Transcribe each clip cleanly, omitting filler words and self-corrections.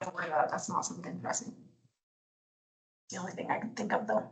Don't worry about it. That's not something pressing. The only thing I can think of though.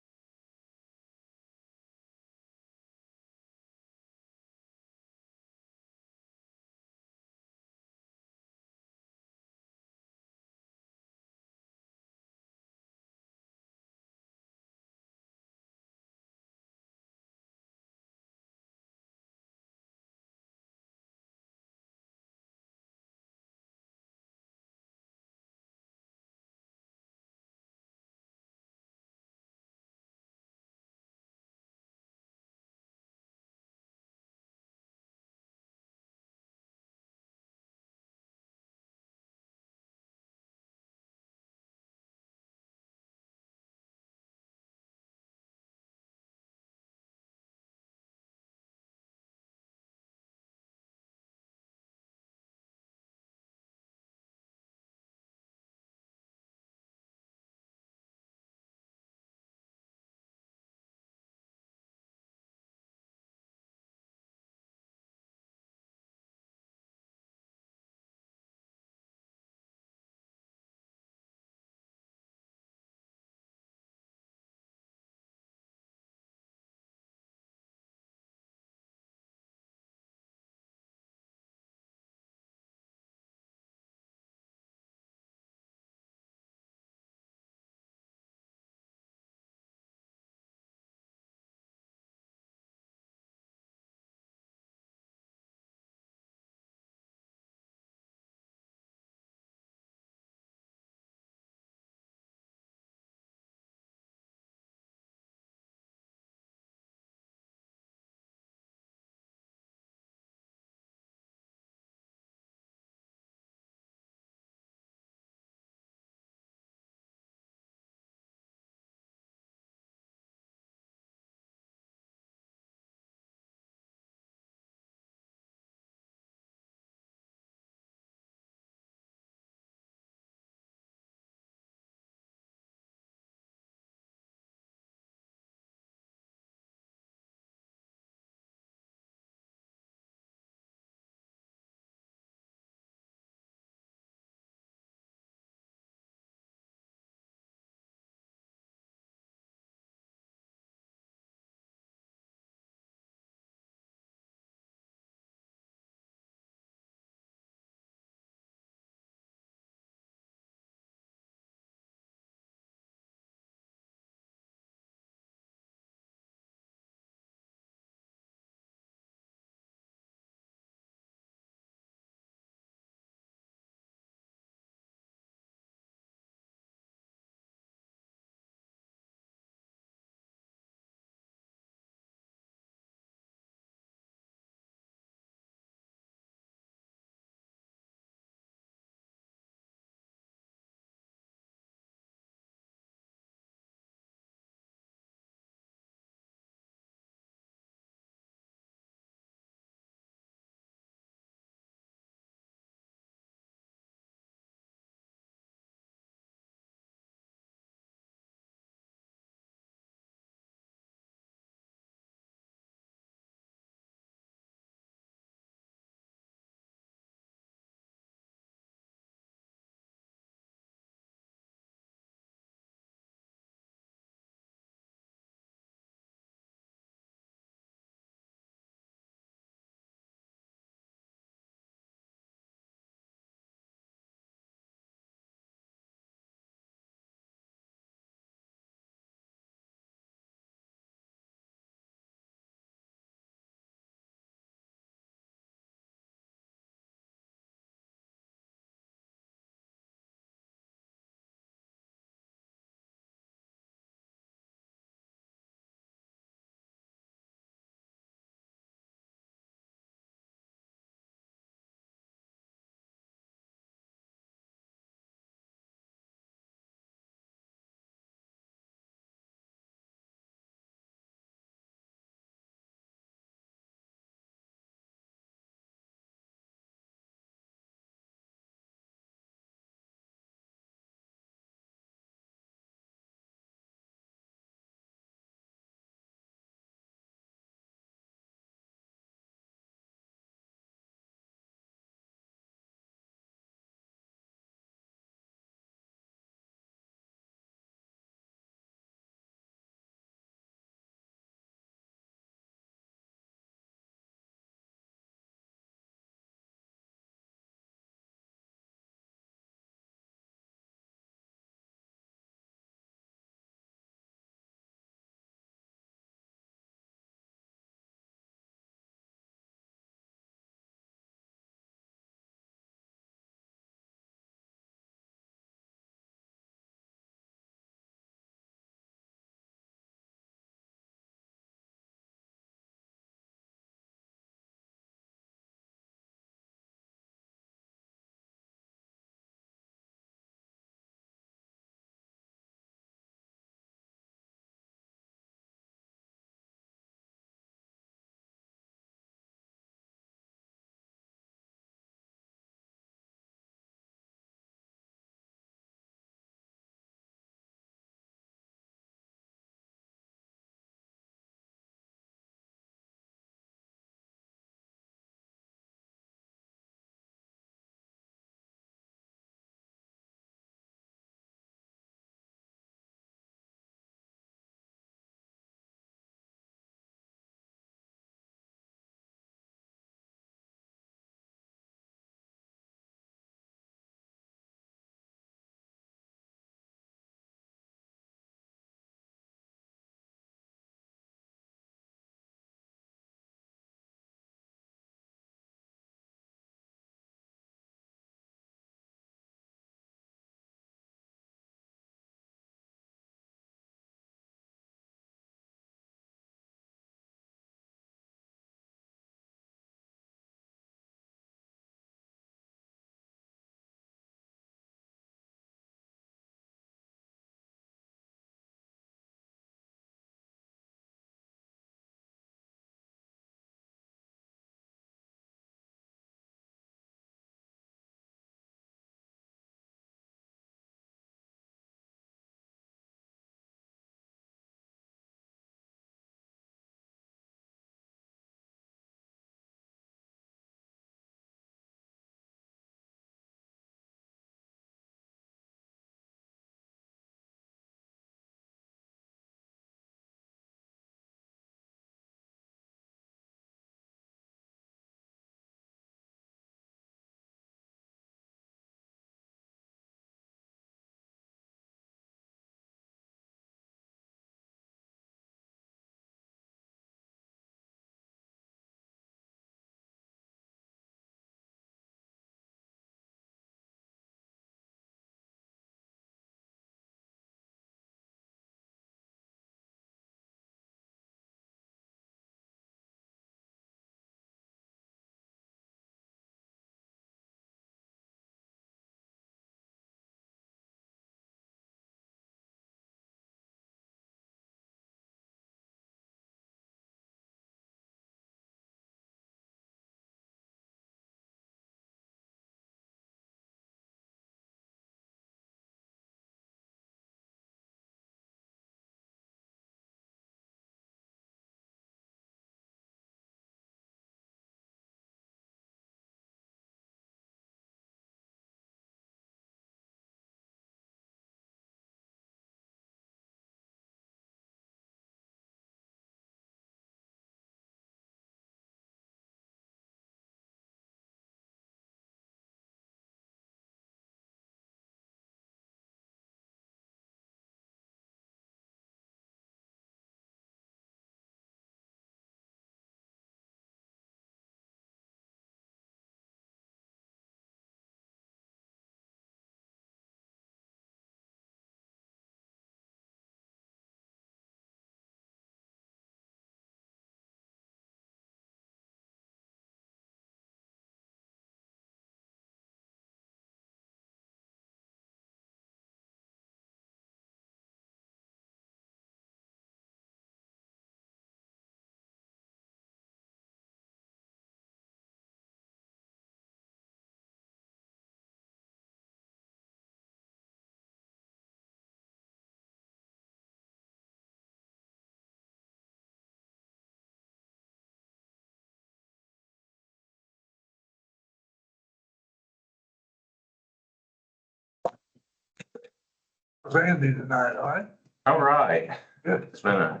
Was Andy tonight, all right? All right. Good. It's been a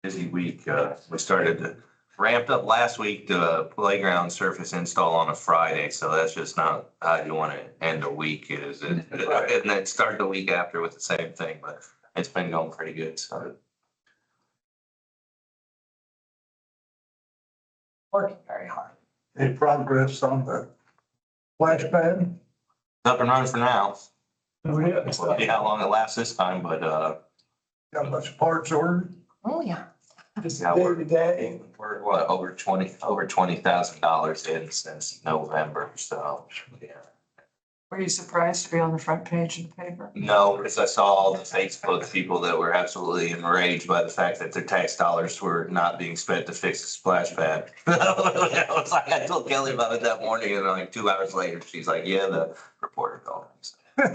busy week. We started to ramped up last week, the playground surface install on a Friday, so that's just not how you want to end a week, is it? And then start the week after with the same thing, but it's been going pretty good, so. Working very hard. Any progress on the splash pad? Up and running for now. Oh, yeah. We'll see how long it lasts this time, but, Got a bunch of parts ordered? Oh, yeah. Just Yeah, day to day. we're what, over $20,000 in since November, so, yeah. Were you surprised to be on the front page of the paper? No, because I saw all the Facebook people that were absolutely enraged by the fact that their tax dollars were not being spent to fix the splash pad. It was like, I told Kelly about it that morning, and like 2 hours later, she's like, yeah, the reporter called me.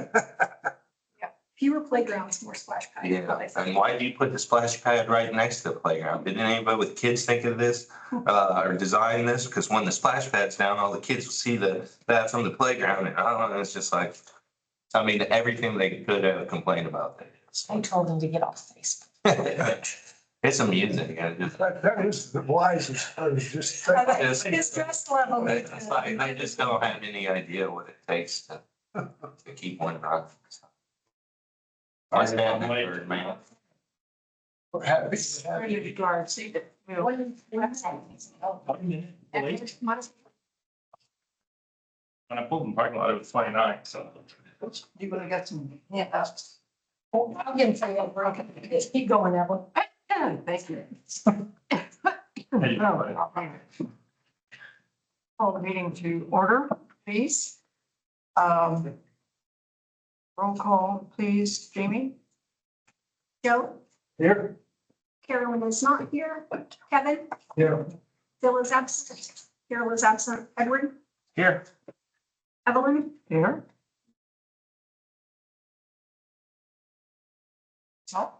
Fewer playgrounds, more splash pads. Yeah, and why do you put the splash pad right next to the playground? Didn't anybody with kids think of this, or design this? Because when the splash pad's down, all the kids will see that from the playground, and I don't know, it's just like, I mean, everything they could have complained about. I told them to get off Facebook. It's amusing, and just, That is the wisest, just think. Yes. His stress level. it's like, I just don't have any idea what it takes to keep one running. I stand for it, man. We're happy. Ready to guard, see that. When When I pulled in the parking lot, it was 29, so. You would have got some, Yeah. I'll get him for you, broken. Just keep going, Evelyn. thank you. Hey, you know what? Call the meeting to order, please. Roll call, please, Jamie? Joe, Here? Carolyn is not here. Kevin, Yeah. Phil is absent. Carol is absent. Edward, Here. Evelyn, Here. So,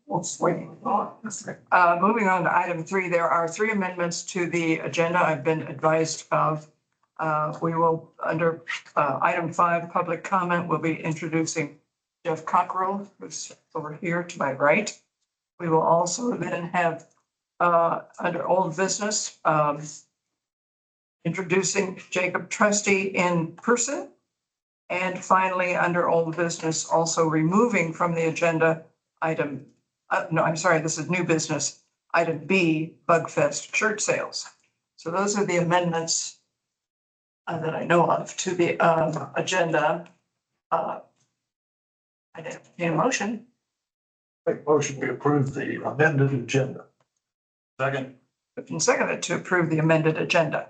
let's wait. Moving on to item 3, there are 3 amendments to the agenda I've been advised of. We will, under item 5, public comment, we'll be introducing Jeff Cockrell, who's over here to my right. We will also then have, under old business, introducing Jacob Trusty in person. And finally, under old business, also removing from the agenda item, no, I'm sorry, this is new business, item B, Bugfest shirt sales. So those are the amendments that I know of to the agenda. I didn't need a motion. Make motion to approve the amended agenda. Second. Moved and seconded to approve the amended agenda.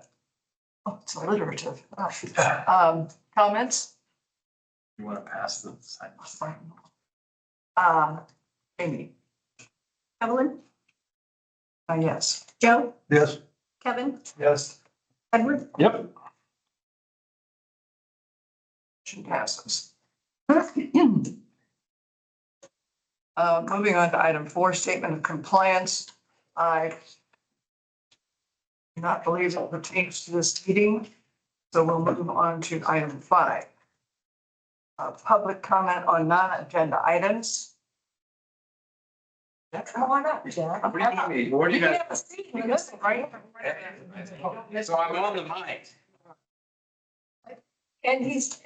Oh, it's alliterative. Comments? You want to pass the sign? Amy, Evelyn, yes. Joe, Yes. Kevin, Yes. Edward, Yep. Motion passes. Moving on to item 4, statement of compliance. I do not believe it pertains to this meeting, so we'll move on to item 5. Public comment on non-agenda items. Come on up, Jack. What do you need? What do you can got? have a seat. You got it, right? So I'm on the mic. And he's,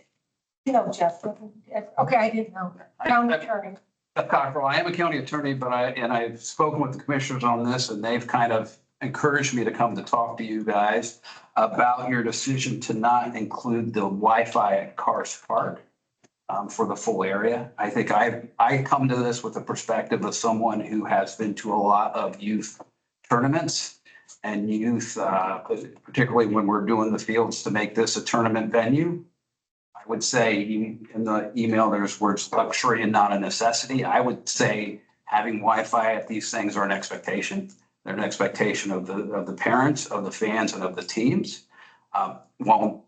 you know, Jeff, okay, I didn't know. County attorney. Jeff Cockrell, I am a county attorney, but I've spoken with the commissioners on this, and they've kind of encouraged me to come to talk to you guys about your decision to not include the Wi-Fi at Cars Park for the full area. I think I come to this with the perspective of someone who has been to a lot of youth tournaments and youth, particularly when we're doing the fields to make this a tournament venue. I would say in the email, there's words luxury and not a necessity. I would say having Wi-Fi at these things are an expectation. They're an expectation of the parents, of the fans, and of the teams. While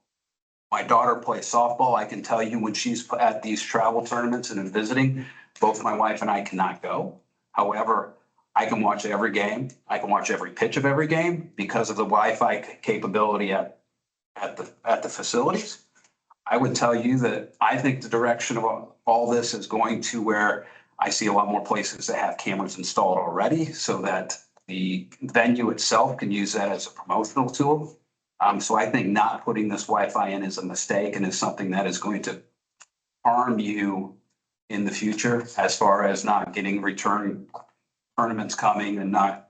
my daughter plays softball, I can tell you when she's at these travel tournaments and in visiting, both my wife and I cannot go. However, I can watch every game. I can watch every pitch of every game because of the Wi-Fi capability at the facilities. I would tell you that I think the direction of all this is going to where I see a lot more places that have cameras installed already so that the venue itself can use that as a promotional tool. So I think not putting this Wi-Fi in is a mistake and is something that is going to harm you in the future as far as not getting return tournaments coming and not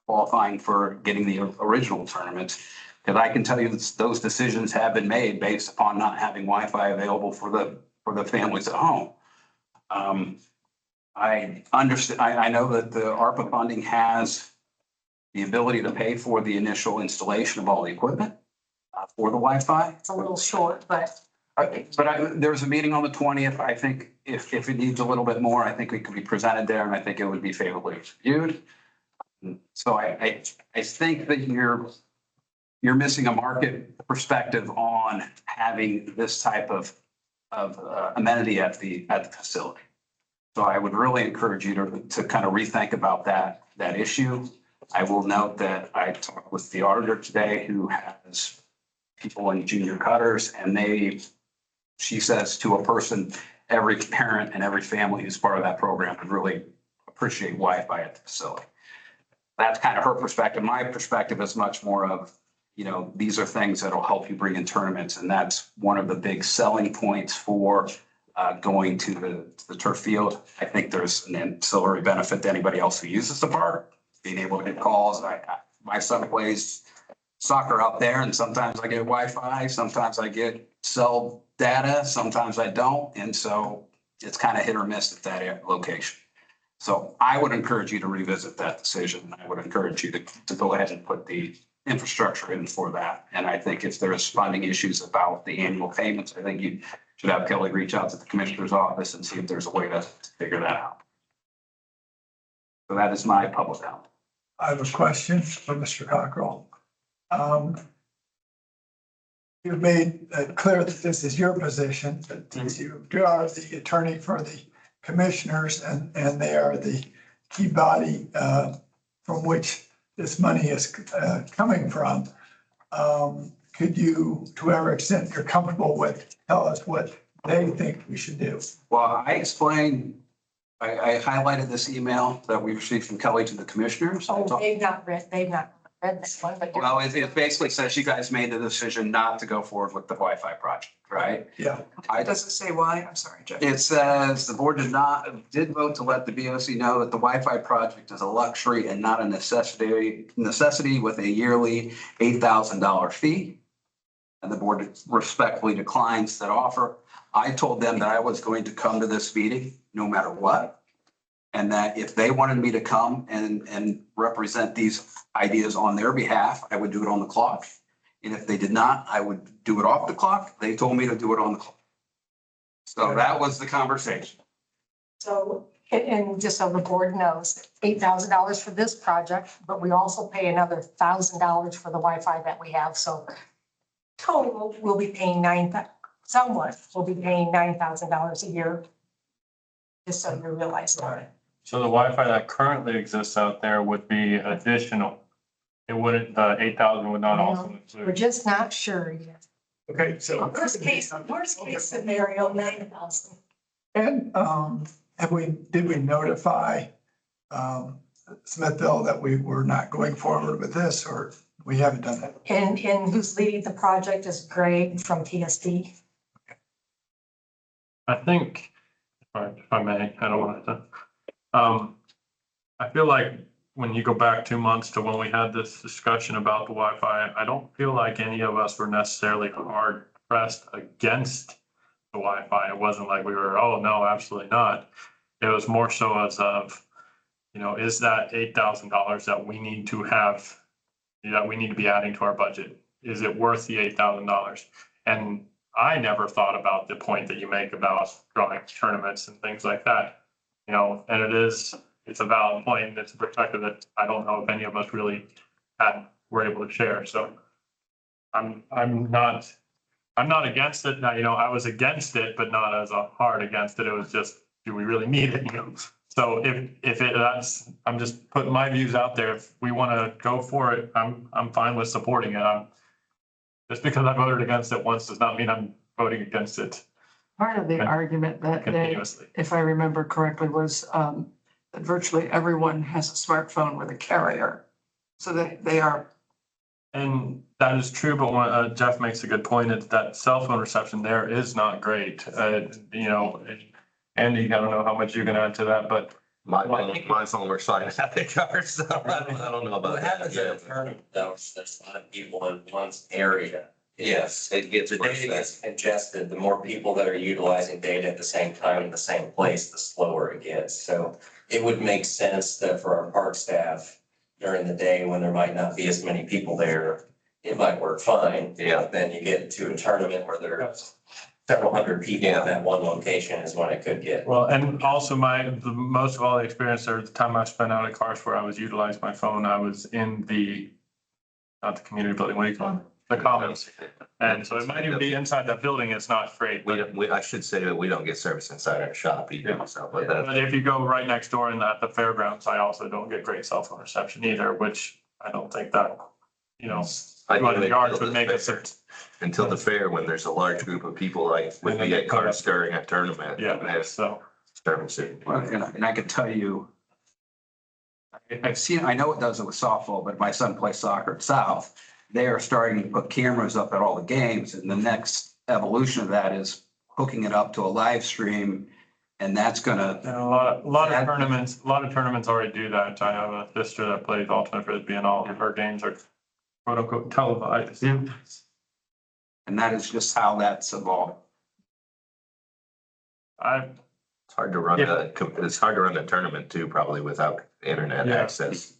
qualifying for getting the original tournaments. Because I can tell you that those decisions have been made based upon not having Wi-Fi available for the families at home. I understand, I know that the ARPA funding has the ability to pay for the initial installation of all the equipment for the Wi-Fi. It's a little short, but There was a meeting on the 20th. I think if it needs a little bit more, I think it could be presented there and I think it would be favorably reviewed. So I think that you're missing a market perspective on having this type of amenity at the facility. So I would really encourage you to kind of rethink about that issue. I will note that I talked with the auditor today who has people in junior cutters and she says to a person, every parent and every family who's part of that program would really appreciate Wi-Fi at the facility. That's kind of her perspective. My perspective is much more of, these are things that'll help you bring in tournaments. And that's one of the big selling points for going to the turf field. I think there's an ancillary benefit to anybody else who uses the park, being able to get calls. My son plays soccer out there and sometimes I get Wi-Fi, sometimes I get cell data, sometimes I don't. And so it's kind of hit or miss at that location. So I would encourage you to revisit that decision. I would encourage you to go ahead and put the infrastructure in for that. And I think if there's funding issues about the annual payments, I think you should have Kelly reach out to the commissioner's office and see if there's a way to figure that out. So that is my public comment. I have a question for Mr. Cockrell. You've made it clear that this is your position, that you are the attorney for the commissioners and they are the key body from which this money is coming from. Could you, to whatever extent you're comfortable with, tell us what they think we should do? Well, I explained, I highlighted this email that we received from Kelly to the commissioners. they've not read this one, but. Well, it basically says you guys made the decision not to go forward with the Wi-Fi project, right? Yeah. Does it say why? I'm sorry, Jeff. It says the board did vote to let the BOC know that the Wi-Fi project is a luxury and not a necessity with a yearly $8,000 fee. And the board respectfully declines that offer. I told them that I was going to come to this meeting no matter what. And that if they wanted me to come and represent these ideas on their behalf, I would do it on the clock. And if they did not, I would do it off the clock. They told me to do it on the clock. So that was the conversation. So, and just so the board knows, $8,000 for this project, but we also pay another $1,000 for the Wi-Fi that we have. So total, we'll be paying someone will be paying $9,000 a year. Just so you realize that. So the Wi-Fi that currently exists out there would be additional. It wouldn't, the 8,000 would not also We're include. just not sure yet. Okay, so. Worst case scenario, 9,000. And did we notify Smithville that we were not going forward with this, or we haven't done that? And who's leading the project is Greg from TSD. I think, if I may, I don't want to. I feel like when you go back 2 months to when we had this discussion about the Wi-Fi, I don't feel like any of us were necessarily hard pressed against the Wi-Fi. It wasn't like we were, oh, no, absolutely not. It was more so as of, is that $8,000 that we need to have, that we need to be adding to our budget? Is it worth the $8,000? And I never thought about the point that you make about drawing tournaments and things like that. And it's a valid point, and it's a perspective that I don't know if any of us really were able to share. So I'm not against it. Now, I was against it, but not as a hard against it. It was just, do we really need it? So I'm just putting my views out there. If we want to go for it, I'm fine with supporting it. Just because I voted against it once does not mean I'm voting against it Part of the Right. argument that day, continuously. if I remember correctly, was that virtually everyone has a smartphone with a carrier. So that they are, And that is true, but when Jeff makes a good point, it's that cell phone reception there is not great. You know, Andy, I don't know how much you can add to that, but My phone works fine at the car, so I don't know about What that. happens at a tournament though, is there's a lot of people in one area. Yes, it gets The worse. data gets congested, the more people that are utilizing data at the same time in the same place, the slower it gets. So it would make sense that for our park staff during the day when there might not be as many people there, it might work fine. Yeah. But then you get to a tournament where there's several hundred people in that one location is when it could get. well, and also most of all the experience there, the time I spent out at cars where I was utilizing my phone, I was in not the community building, what do you call it? The commons. And so it might even be inside that building, it's not great. I should say that we don't get service inside our shop either, so, but that, But if you go right next door and at the fairgrounds, I also don't get great cell phone reception either, which I don't think that, you know, I 200 think yards would make a sense. until the fair, when there's a large group of people, like when we get cars during a tournament. Yeah, There's so. service. Well, and I can tell you, I know it does it with softball, but my son plays soccer at South. They are starting to put cameras up at all the games, and the next evolution of that is hooking it up to a live stream. And that's gonna, And a lot of tournaments already do that. I have a sister that plays alternate frisbee and all of her games are quote unquote televised. and that is just how that's evolved. It's hard to run it's hard to run a tournament too, probably without internet Yeah. access.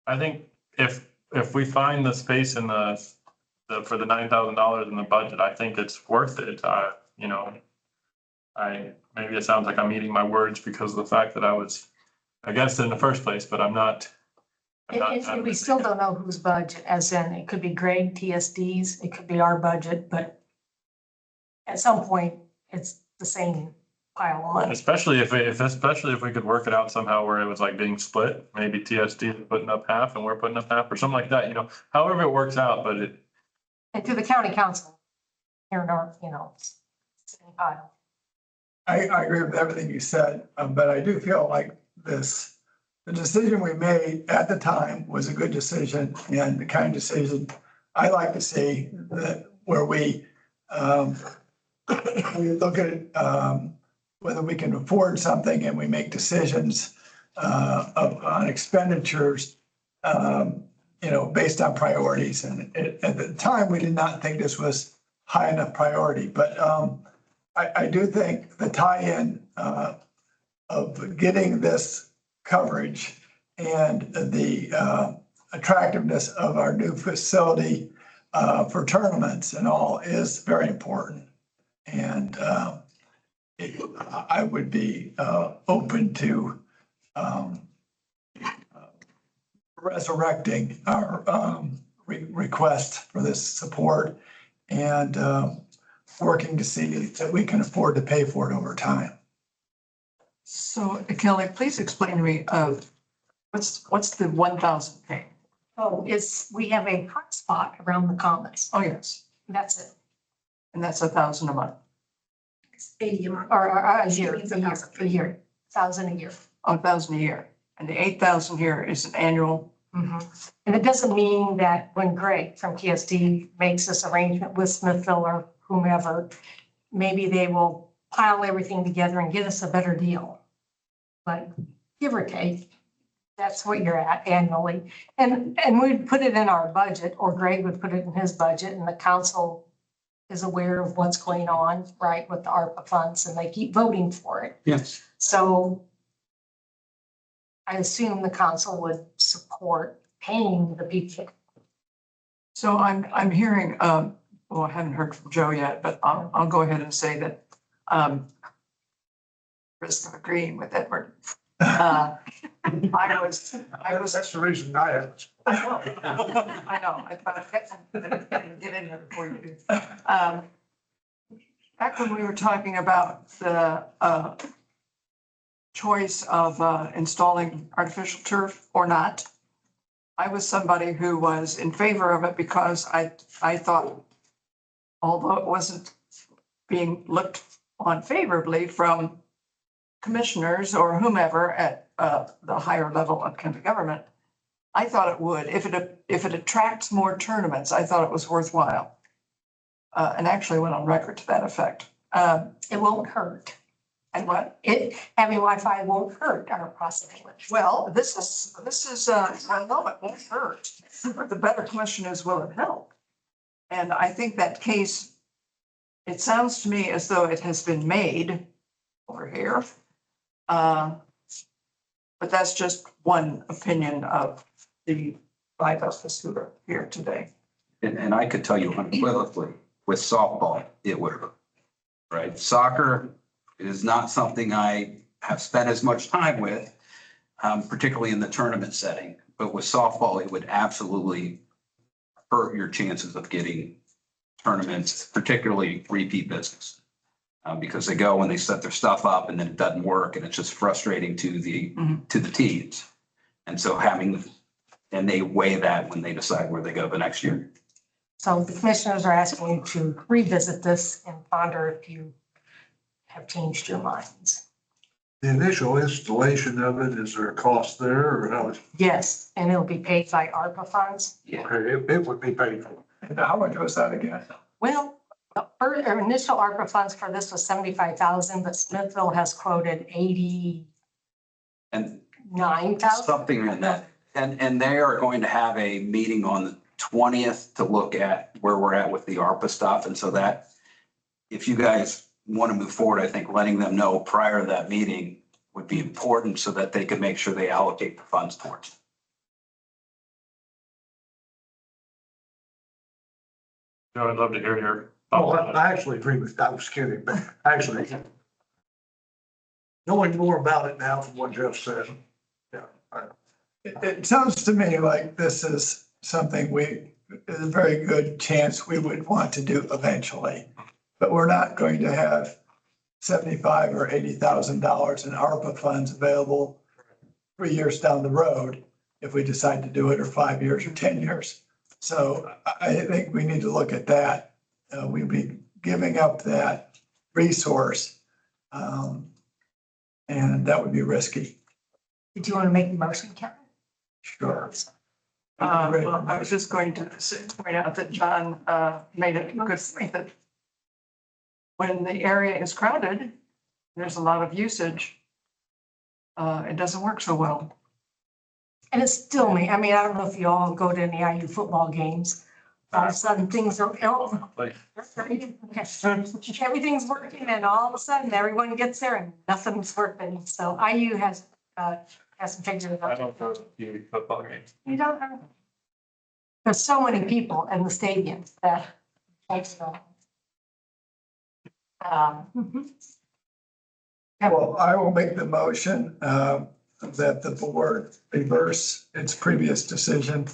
I think if we find the space in for the $9,000 in the budget, I think it's worth it. You know, maybe it sounds like I'm eating my words because of the fact that I was against it in the first place, but I'm not. And we still don't know whose budget, as in, it could be Greg, TSD's, it could be our budget, but at some point, it's the same pile of money. Especially if we could work it out somehow where it was like being split, maybe TSD is putting up half and we're putting up half or something like that, you know, however it works out, but And to the county council, here in our, same pile. I agree with everything you said, but I do feel like the decision we made at the time was a good decision and the kind of decision I like to see that where we look at whether we can afford something and we make decisions on expenditures, based on priorities. And at the time, we did not think this was high enough priority, but I do think the tie-in of getting this coverage and the attractiveness of our new facility for tournaments and all is very important. And I would be open to resurrecting our request for this support and working to see that we can afford to pay for it over time. so Kelly, please explain to me, what's the 1,000 pay? Oh, we have a hotspot around the commons. Oh, yes, That's it. and that's 1,000 a month. It's 80 a month. Or a year, It's a year, 1,000 a year. Oh, 1,000 a year, and the 8,000 here is an annual. And it doesn't mean that when Greg from TSD makes this arrangement with Smithville or whomever, maybe they will pile everything together and get us a better deal. But give or take, that's what you're at annually. And we'd put it in our budget, or Greg would put it in his budget, and the council is aware of what's going on, right, with the ARPA funds, and they keep voting for it. Yes. So I assume the council would support paying the people. So I'm hearing, well, I haven't heard from Joe yet, but I'll go ahead and say that, risk of agreeing with Edward. I was. That's the reason I have. I know, I thought I'd get in there before you do. Back when we were talking about the choice of installing artificial turf or not, I was somebody who was in favor of it because I thought, although it wasn't being looked on favorably from commissioners or whomever at the higher level of county government. I thought it would, if it attracts more tournaments, I thought it was worthwhile. And actually went on record to that effect. It won't hurt. And what? Having Wi-Fi won't hurt our possibilities. Well, this is, I know it won't hurt. The better question is, will it help? And I think that case, it sounds to me as though it has been made over here. But that's just one opinion of the five of us who are here today. And I could tell you unequivocally, with softball, it would hurt, right? Soccer is not something I have spent as much time with, particularly in the tournament setting. But with softball, it would absolutely hurt your chances of getting tournaments, particularly repeat business. Because they go and they set their stuff up and then it doesn't work and it's just frustrating to the teams. And so and they weigh that when they decide where they go the next year. So the commissioners are asking you to revisit this and ponder if you have changed your minds. The initial installation of it, is there a cost there or how? Yes, and it'll be paid by ARPA funds. Okay, it would be paid for. And how much was that again? Well, our initial ARPA funds for this was 75,000, but Smithville has quoted 89,000. And something in that. And they are going to have a meeting on the 20th to look at where we're at with the ARPA stuff. And so that, if you guys want to move forward, I think letting them know prior to that meeting would be important so that they can make sure they allocate the funds towards it. Joe, I'd love to hear your Oh, thoughts on it. I actually agree with, I was kidding, but actually, knowing more about it now from what Jeff said, yeah. It sounds to me like this is something there's a very good chance we would want to do eventually. But we're not going to have $75,000 or $80,000 in ARPA funds available 3 years down the road if we decide to do it, or 5 years or 10 years. So I think we need to look at that. We'd be giving up that resource. And that would be risky. Did you want to make the motion, Kevin? Sure. Well, I was just going to point out that John made a good point that when the area is crowded, there's a lot of usage. It doesn't work so well. And it's still me. I mean, I don't know if you all go to any IU football games. All of a sudden, things are, everything's working, and all of a sudden, everyone gets there and nothing's working. So IU hasn't figured it I out. don't go to a few football games. You don't have. There's so many people in the stadium that makes them. Well, I will make the motion that the board reverse its previous decision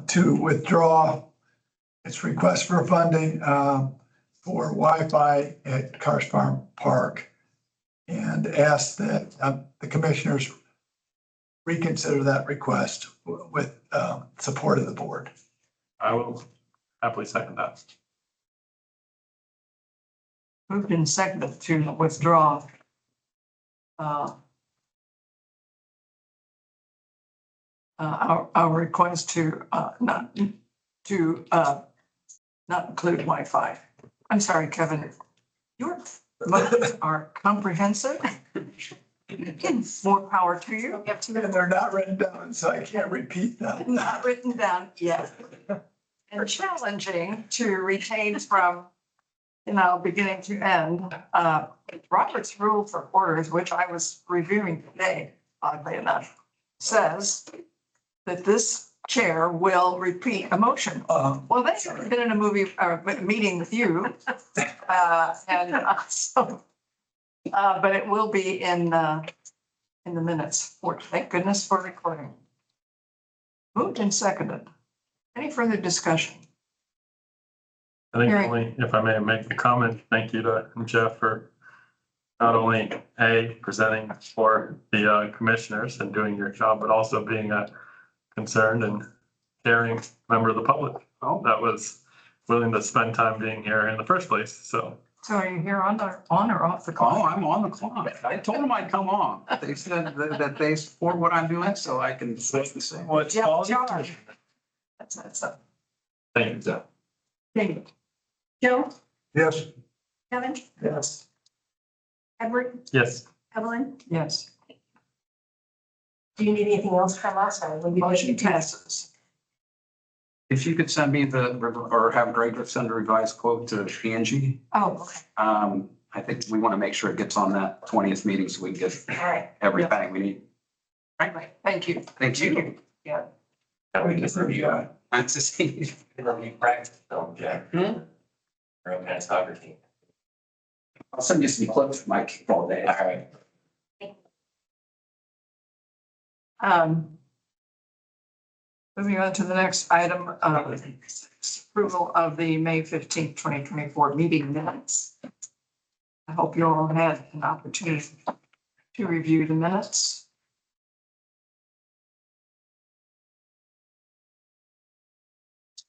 to withdraw its request for funding for Wi-Fi at Cars Farm Park, and ask that the commissioners reconsider that request with support of the board. I will happily second that. Moved and seconded to withdraw. Our request to not include Wi-Fi. I'm sorry, Kevin. Your motions are comprehensive. More power to you. And they're not written down, so I can't repeat them. Not written down yet. And challenging to retain from, beginning to end. Robert's Rule for Orders, which I was reviewing today, oddly enough, says that this chair will repeat a motion. Well, they've been in a meeting with you. But it will be in the minutes. Thank goodness for recording. Moved and seconded. Any further discussion? I think Hearing- only, if I may make a comment, thank you to Jeff for not only presenting for the commissioners and doing your job, but also being a concerned and caring member of the public that was willing to spend time being here in the first place. So So are you here on or off the Oh, call? I'm on the clock. I told them I'd come on. They said that they support what I'm doing, so I can say the same. What's Jeff called? Jarrett. That's a Thank you. thing. Joe, Yes. Kevin, Yes. Edward, Yes. Evelyn, Yes. Do you need anything else from us or? will you- Motion passes. If you could send me or have Greg send a revised quote to Angie. Oh, okay. I think we want to make sure it gets on that 20th meeting so we can get All right. everything we need. Right, thank you. Thank you. Yeah. Now we can review, Nice to see you. review practice film, Jack. Hmm? Your own kind team. I'll send you some clips from my kickball day. All right. Moving on to the next item, approval of the May 15th, 2024 meeting minutes. I hope you all had an opportunity to review the minutes.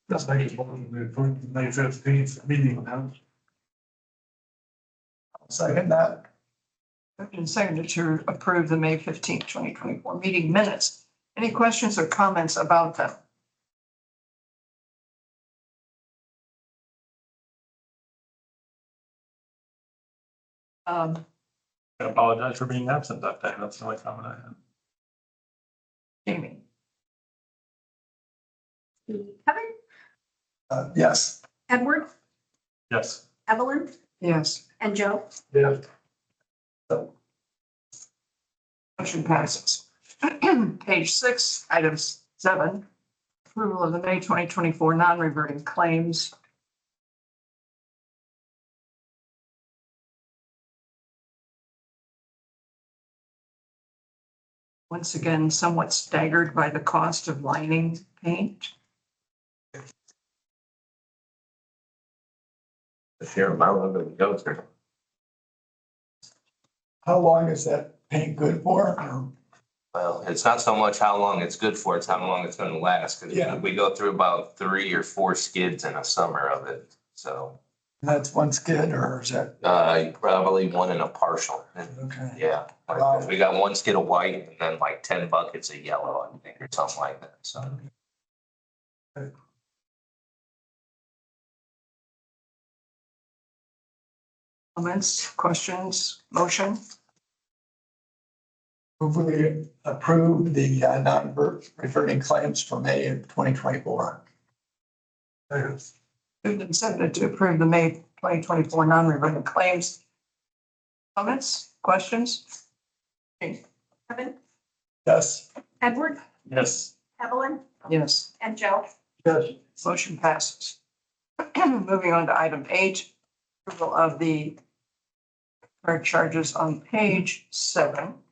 That's like the May 15th meeting now. Second that. Moved and seconded to approve the May 15th, 2024 meeting minutes. Any questions or comments about them? I apologize for being absent that day. That's the only comment I had. Jamie? Kevin, Yes. Edward, Yes. Evelyn, Yes. and Joe. Yeah. Motion passes. Page 6, item 7, approval of the May 2024 non-reverting claims. Once again, somewhat staggered by the cost of lining paint. The sheer amount of it goes through. How long is that paint good for? Well, it's not so much how long it's good for, it's how long it's gonna last. Cause Yeah. we go through about 3 or 4 skids in a summer of it, so. That's one skid or is that, Probably one and a partial. okay. Yeah, Wow. we got 1 skid of white and then like 10 buckets of yellow, I think, or something like that, so. Comments, questions, motion? We approve the non-reverting claims for May of 2024. Yes. Moved and seconded to approve the May 2024 non-reverting claims. Comments, questions? Kevin, Yes. Edward, Yes. Evelyn, Yes. and Joe. Yes. Motion passes. Moving on to item 8, approval of the card charges on page 7.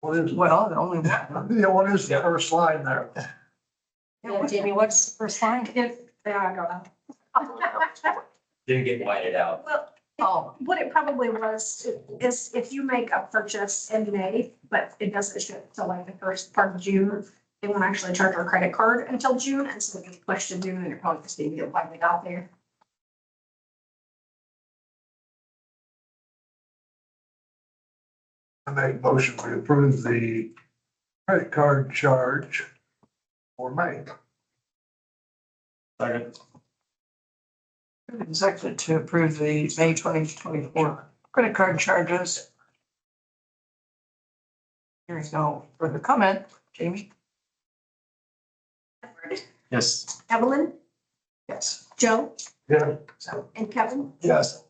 What is, Well, the only one. yeah, what is the first line there? Yeah, Jamie, what's the first line? There I go. Didn't get whited out. Well, Oh, what it probably was is if you make a purchase in May, but it doesn't ship till like the first part of June, they won't actually charge our credit card until June, and so it gets pushed to June, and it probably just didn't get whited out there. I make a motion to approve the credit card charge for May. Second. moved and seconded to approve the May 2024 credit card charges. Hearing no further comment, Jamie? Edward, Yes. Evelyn, Yes. Joe, Yeah. and Kevin. Yes.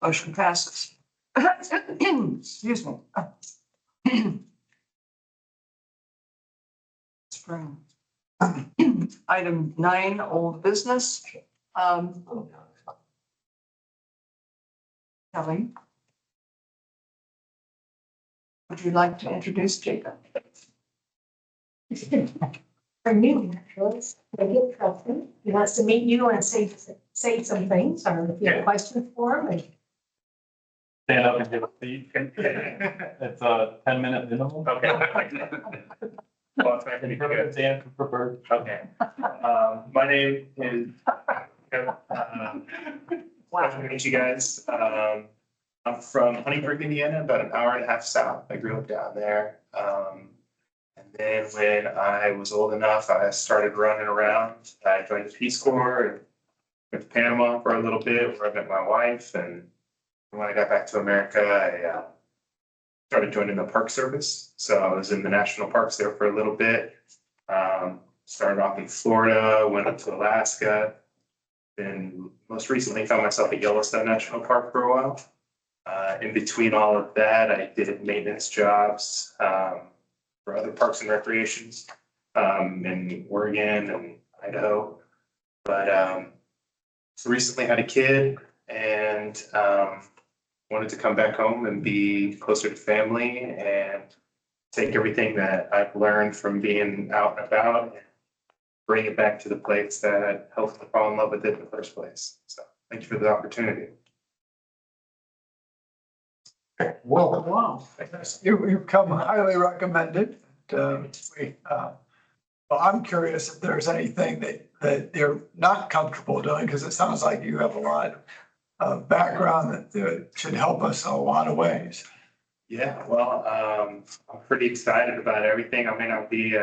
Motion passes. Excuse me. Spring. Item 9, old business. Kelly. Would you like to introduce Jacob? Our new naturalist, Jacob Felton. He wants to meet you and say some things, or if you have questions for him. Stand up and give a speech. It's a 10-minute minimum. Okay. Well, it's not gonna be good. Dan preferred. Okay. My name is, Pleasure to meet you guys. I'm from Huntingburg, Indiana, about an hour and a half south. I grew up down there. And then when I was old enough, I started running around. I joined the Peace Corps and went to Panama for a little bit, where I met my wife. And when I got back to America, I started joining the Park Service. So I was in the national parks there for a little bit. Started off in Florida, went up to Alaska. Then most recently found myself at Yellowstone National Park for a while. In between all of that, I did maintenance jobs for other parks and recreations in Oregon and Idaho. But so recently had a kid and wanted to come back home and be closer to family and take everything that I've learned from being out and about and bring it back to the place that helped me fall in love with it in the first place. So thank you for the opportunity. Well, Wow. you've come highly recommended. Well, I'm curious if there's anything that you're not comfortable doing, because it sounds like you have a lot of background that should help us in a lot of ways. Yeah, well, I'm pretty excited about everything. I may not be,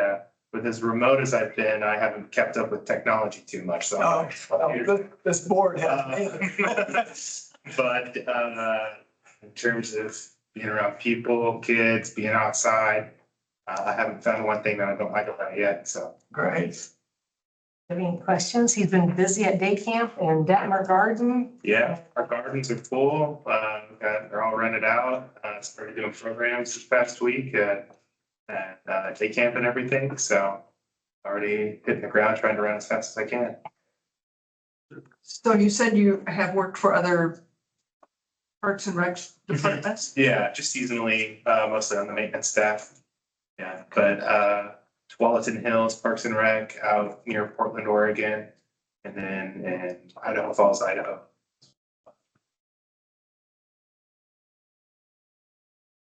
with as remote as I've been, I haven't kept up with technology too much, so. This board has. But in terms of being around people, kids, being outside, I haven't found one thing that I don't like about it yet, so. Great. Any questions? He's been busy at day camp and Detmer Garden. Yeah, our gardens are full. They're all rented out. Started doing programs this past week at day camp and everything. So already hitting the ground, trying to run as fast as I can. So you said you have worked for other Parks and Rec departments? Yeah, just seasonally, mostly on the maintenance staff. Yeah, but Tualatin Hills, Parks and Rec out near Portland, Oregon, and then in Idaho Falls, Idaho.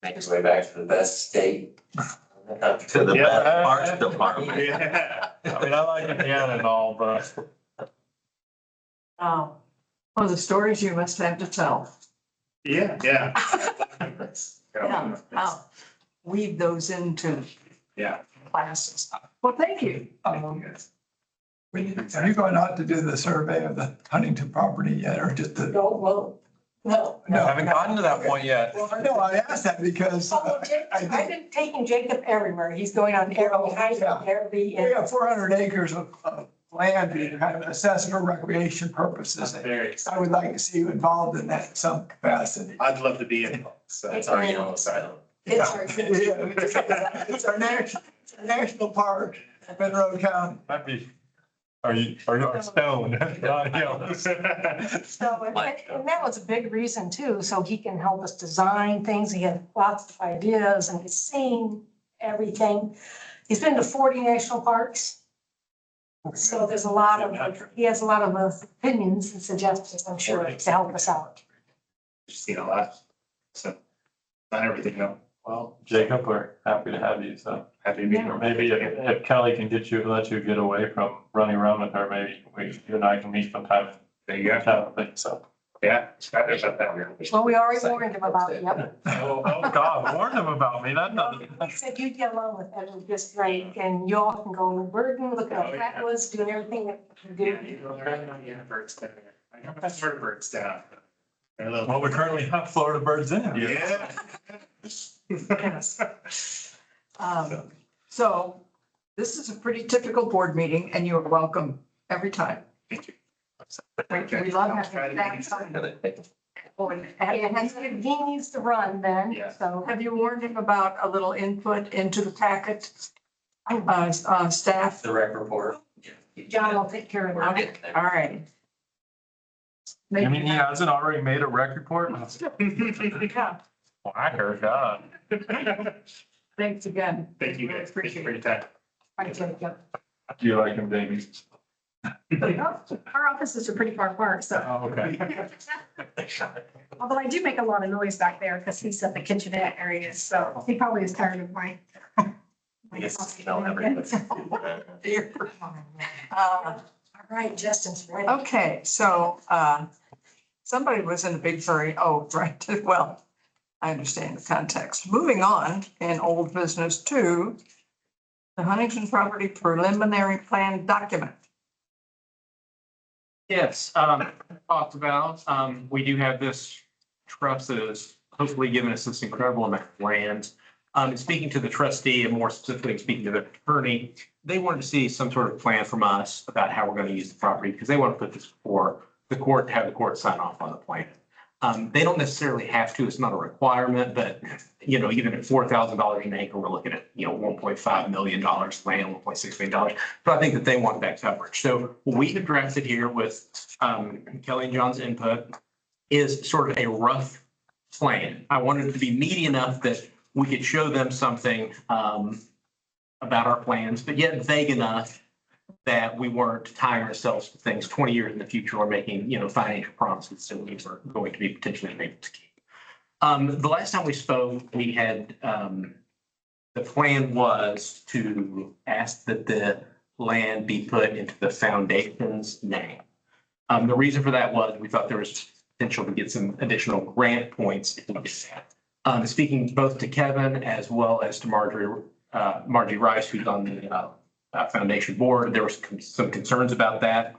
Make his way back to the best state. To the Yeah. best parts department. Yeah. I mean, I like Indiana and all, but Well, the stories you must have to tell. Yeah. Yeah, I'll weave those into Yeah. classes. Well, thank you. Are you going out to do the survey of the Huntington property yet, or just the? No. No. haven't gotten to that point yet. Well, I know, I asked that because Oh, Jake, I I've think been taking Jacob everywhere. He's going on every, we have 400 acres of land being kind of assessed for recreation purposes. Very I excited. would like to see you involved in that in some capacity. I'd love to be involved. So It's already on the side. It's our- It's our national park, Monroe County. Might be, are you stoned? So, and that was a big reason too, so he can help us design things. He had lots of ideas and he's seen everything. He's been to 40 national parks. So there's a lot of, he has a lot of opinions and suggestions, I'm sure, to help us out. Just seen a lot. So not everything, no. Well, Jacob, we're happy to have you, so Happy to be here. maybe if Kelly can let you get away from running around with her, maybe you and I can meet sometime There you and go. chat with things, so. Yeah, excited about that. Well, we already warned him about it, yep. Oh, God, warn them about me, that doesn't. He said you'd get along with Edward just right, and you all can go to Burton, look at the Flatwoods, doing everything that you Yeah, do. you know, yeah, birds down there. I know that's where birds down. They're a little. Well, we currently have Florida birds in it. Yeah. Yes. So this is a pretty typical board meeting and you're welcome every time. Thank you. We love I'll try to having make that. it- And he needs to run then, Yeah. so. Have you warned him about a little input into the packet? Staff? The rec report. John will take care of it. Okay, all right. You mean he hasn't already made a rec report? Yeah, Whacker, God. thanks again. Thank you guys. Thank you Appreciate for it. your time. Right, Jacob. Do you like him, baby? Our offices are pretty far apart, so, Oh, okay. although I do make a lot of noise back there because he's at the kitchenette area, so he probably is tired of my. I guess, no, everybody. Uh, All right, Justin's ready. Okay, so Somebody was in a big hurry. Oh, right. Well, I understand the context. Moving on in old business to the Huntington property preliminary plan document. Yes, talked about, we do have this trust that is hopefully giving us this incredible amount of land. Speaking to the trustee and more specifically speaking to the attorney, they wanted to see some sort of plan from us about how we're going to use the property because they want to put this before the court, to have the court sign off on the plan. They don't necessarily have to, it's not a requirement, but you know, even at $4,000 an acre, we're looking at, you know, $1.5 million land, $1.6 million. But I think that they want that coverage. So what we have drafted here with Kelly and John's input is sort of a rough plan. I wanted it to be meaty enough that we could show them something about our plans, but yet vague enough that we weren't tying ourselves to things 20 years in the future or making, you know, financial promises that we were going to be potentially able to keep. The last time we spoke, we had, the plan was to ask that the land be put into the foundation's name. The reason for that was we thought there was potential to get some additional grant points if we did that. Speaking both to Kevin as well as to Margie Rice, who's on the foundation board, there was some concerns about that.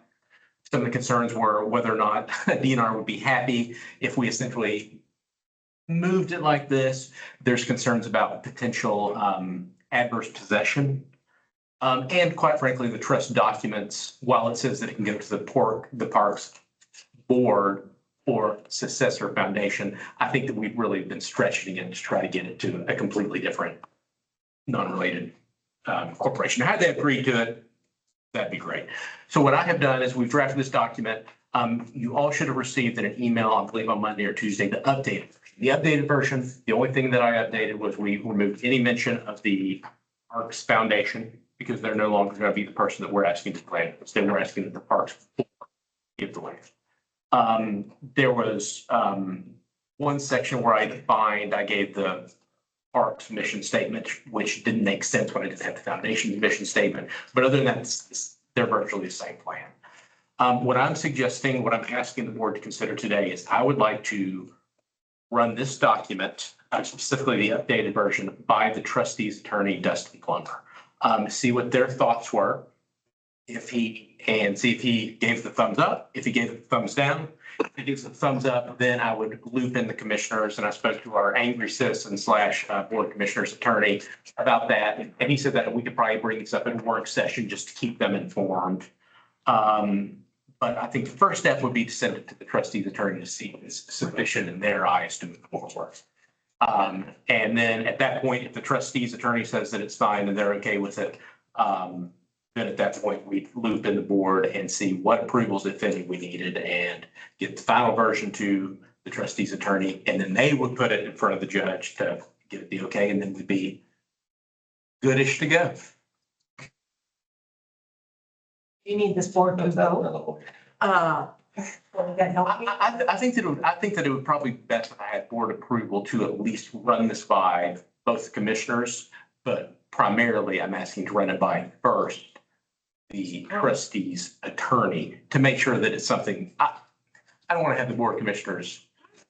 Some of the concerns were whether or not DNR would be happy if we essentially moved it like this. There's concerns about potential adverse possession. And quite frankly, the trust documents, while it says that it can go to the parks board or successor foundation, I think that we've really been stretching it to try to get it to a completely different, non-related corporation. Had they agreed to it, that'd be great. So what I have done is we've drafted this document. You all should have received in an email, I believe on Monday or Tuesday, the updated version. The updated version, the only thing that I updated was we removed any mention of the Parks Foundation because they're no longer going to be the person that we're asking to plan. Instead, we're asking that the Parks give the land. There was one section where I gave the Parks mission statement, which didn't make sense when I didn't have the foundation's mission statement. But other than that, they're virtually the same plan. What I'm suggesting, what I'm asking the board to consider today is I would like to run this document, specifically the updated version, by the trustee's attorney, Dustin Plummer. See what their thoughts were. See if he gave the thumbs up. If he gave the thumbs down, if he gives the thumbs up, then I would loop in the commissioners. And I spoke to our angry citizen / board commissioner's attorney about that. And he said that we could probably bring this up in work session just to keep them informed. But I think the first step would be to send it to the trustee's attorney to see if it's sufficient in their eyes to move forward. And then at that point, if the trustee's attorney says that it's fine and they're okay with it, then at that point, we'd loop in the board and see what approvals, if any, we needed and get the final version to the trustee's attorney. And then they would put it in front of the judge to get it the okay, and then we'd be goodish to go. You need this board to vote. That help me? I think that it would probably be best if I had board approval to at least run this by both the commissioners, but primarily I'm asking to run it by first the trustee's attorney to make sure that it's something, I don't want to have the board of commissioners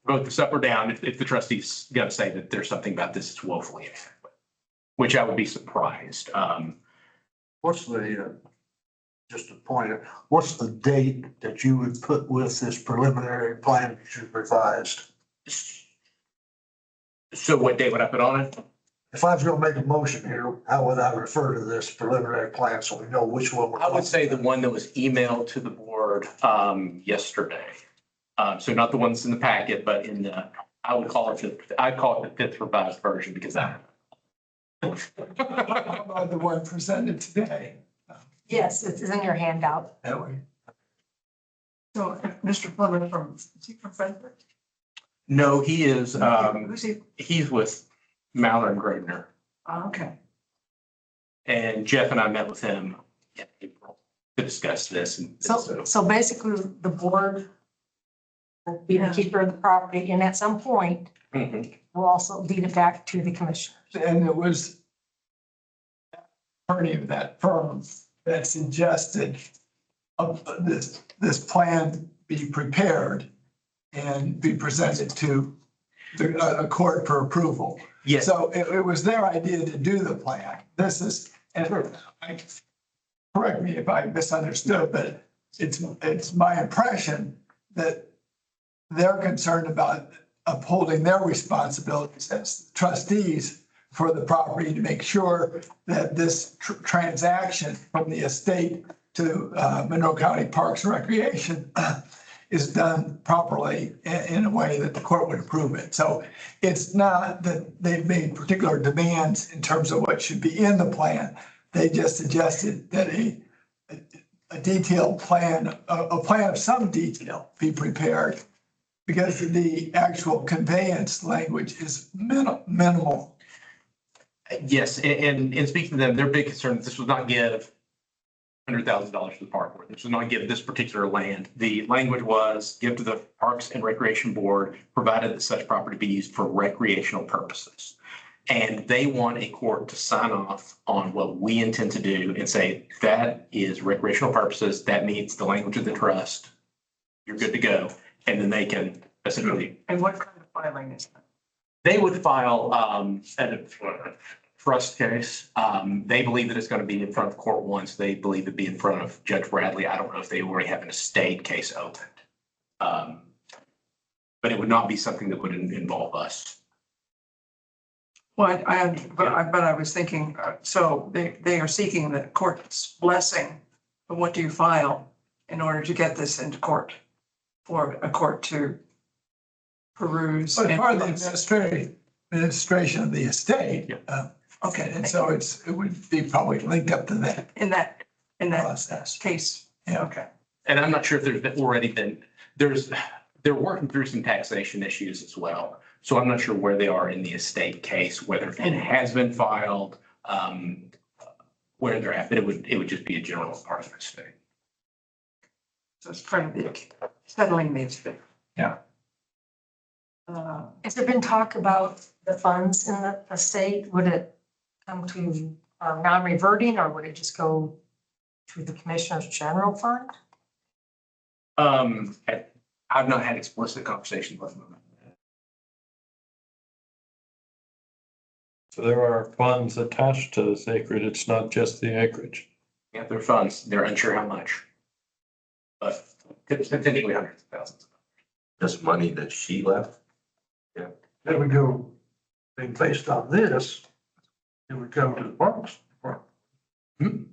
vote this up or down if the trustee's going to say that there's something about this that's woefully inadequate, which I would be surprised. What's the, just a point, what's the date that you would put with this preliminary plan that you've revised? So what date would I put on it? If I was gonna make a motion here, how would I refer to this preliminary plan so we know which one we're? I would say the one that was emailed to the board yesterday. So not the ones in the packet, but in the, I'd call it the fifth revised version because How about the one presented today? Yes, it's in your handout. That way. So Mr. Plummer is he from Frederick? No, he is, Who's he? he's with Mallard and Grosvenor. Oh, okay. And Jeff and I met with him in April to discuss this. And So basically, the board will be the keeper of the property, and at some point, Mhm. we'll also deed it back to the commissioner. And it was attorney of that firm that suggested this plan be prepared and be presented to a court for approval. Yes. So it was their idea to do the plan. This is, and correct me if I misunderstood, but it's my impression that they're concerned about upholding their responsibilities as trustees for the property to make sure that this transaction from the estate to Monroe County Parks and Recreation is done properly in a way that the court would approve it. So it's not that they've made particular demands in terms of what should be in the plan. They just suggested that a detailed plan, a plan of some detail be prepared because the actual conveyance language is minimal. Yes, and speaking to them, their big concern, this was not give $100,000 to the park board. This was not give this particular land. The language was give to the Parks and Recreation Board, provided that such property be used for recreational purposes. And they want a court to sign off on what we intend to do and say that is recreational purposes. That meets the language of the trust. You're good to go. And then they can essentially. And what kind of filing is that? They would file a trust case. They believe that it's going to be in front of court once. They believe it'd be in front of Judge Bradley. I don't know if they already have an estate case opened. But it would not be something that would involve us. Well, but I was thinking, so they are seeking the court's blessing. But what do you file in order to get this into court for a court to peruse? But and part of the bless? administration of the estate. Okay. And so it would be probably linked up to that In that process. case. Yeah. Okay. And I'm not sure if there's already been, they're working through some taxation issues as well. So I'm not sure where they are in the estate case, whether it has been filed, where they're at, but it would just be a general part of the estate. So it's part of the settling the estate. Yeah. Has there been talk about the funds in the estate? Would it come to non-reverting or would it just go to the Commissioner's General Fund? I've not had explicit conversations with them. So there are funds attached to this acreage. It's not just the acreage. Yeah, their funds, they're unsure how much. But it's potentially hundreds of thousands. Just money that she left. Then we go, based on this, it would come to the parks. Hmm?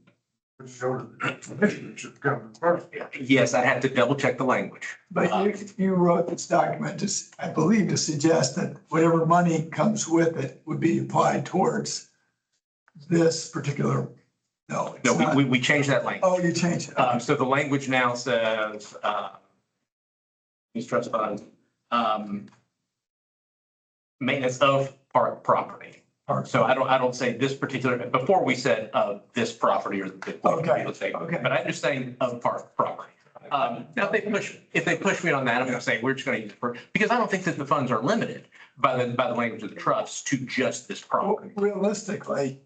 Would go to the commission, it should come to the parks. Yes, I had to double check the language. But you wrote this document to, I believe, to suggest that whatever money comes with it would be applied towards this particular, no. it's No, not. we changed that language. Oh, you changed it. So the language now says, these trust funds, maintenance of park property. So I don't say this particular, before we said this property or the real estate, Okay. but I'm just saying of park property. Now, if they push me on that, I'm gonna say, we're just gonna use it for, because I don't think that the funds are limited by the language of the trust to just this property. Realistically,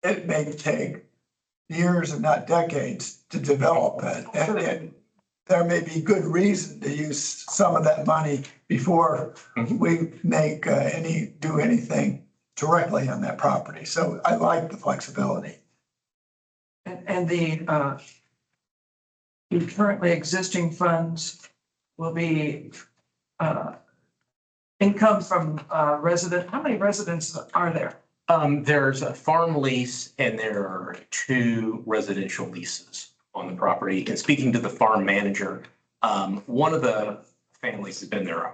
it may take years and not decades to develop it. And there may be good reason to use some of that money before we make do anything directly on that property. So I like the flexibility. And the currently existing funds will be income from resident. How many residents are there? There's a farm lease and there are 2 residential leases on the property. And speaking to the farm manager, one of the families has been there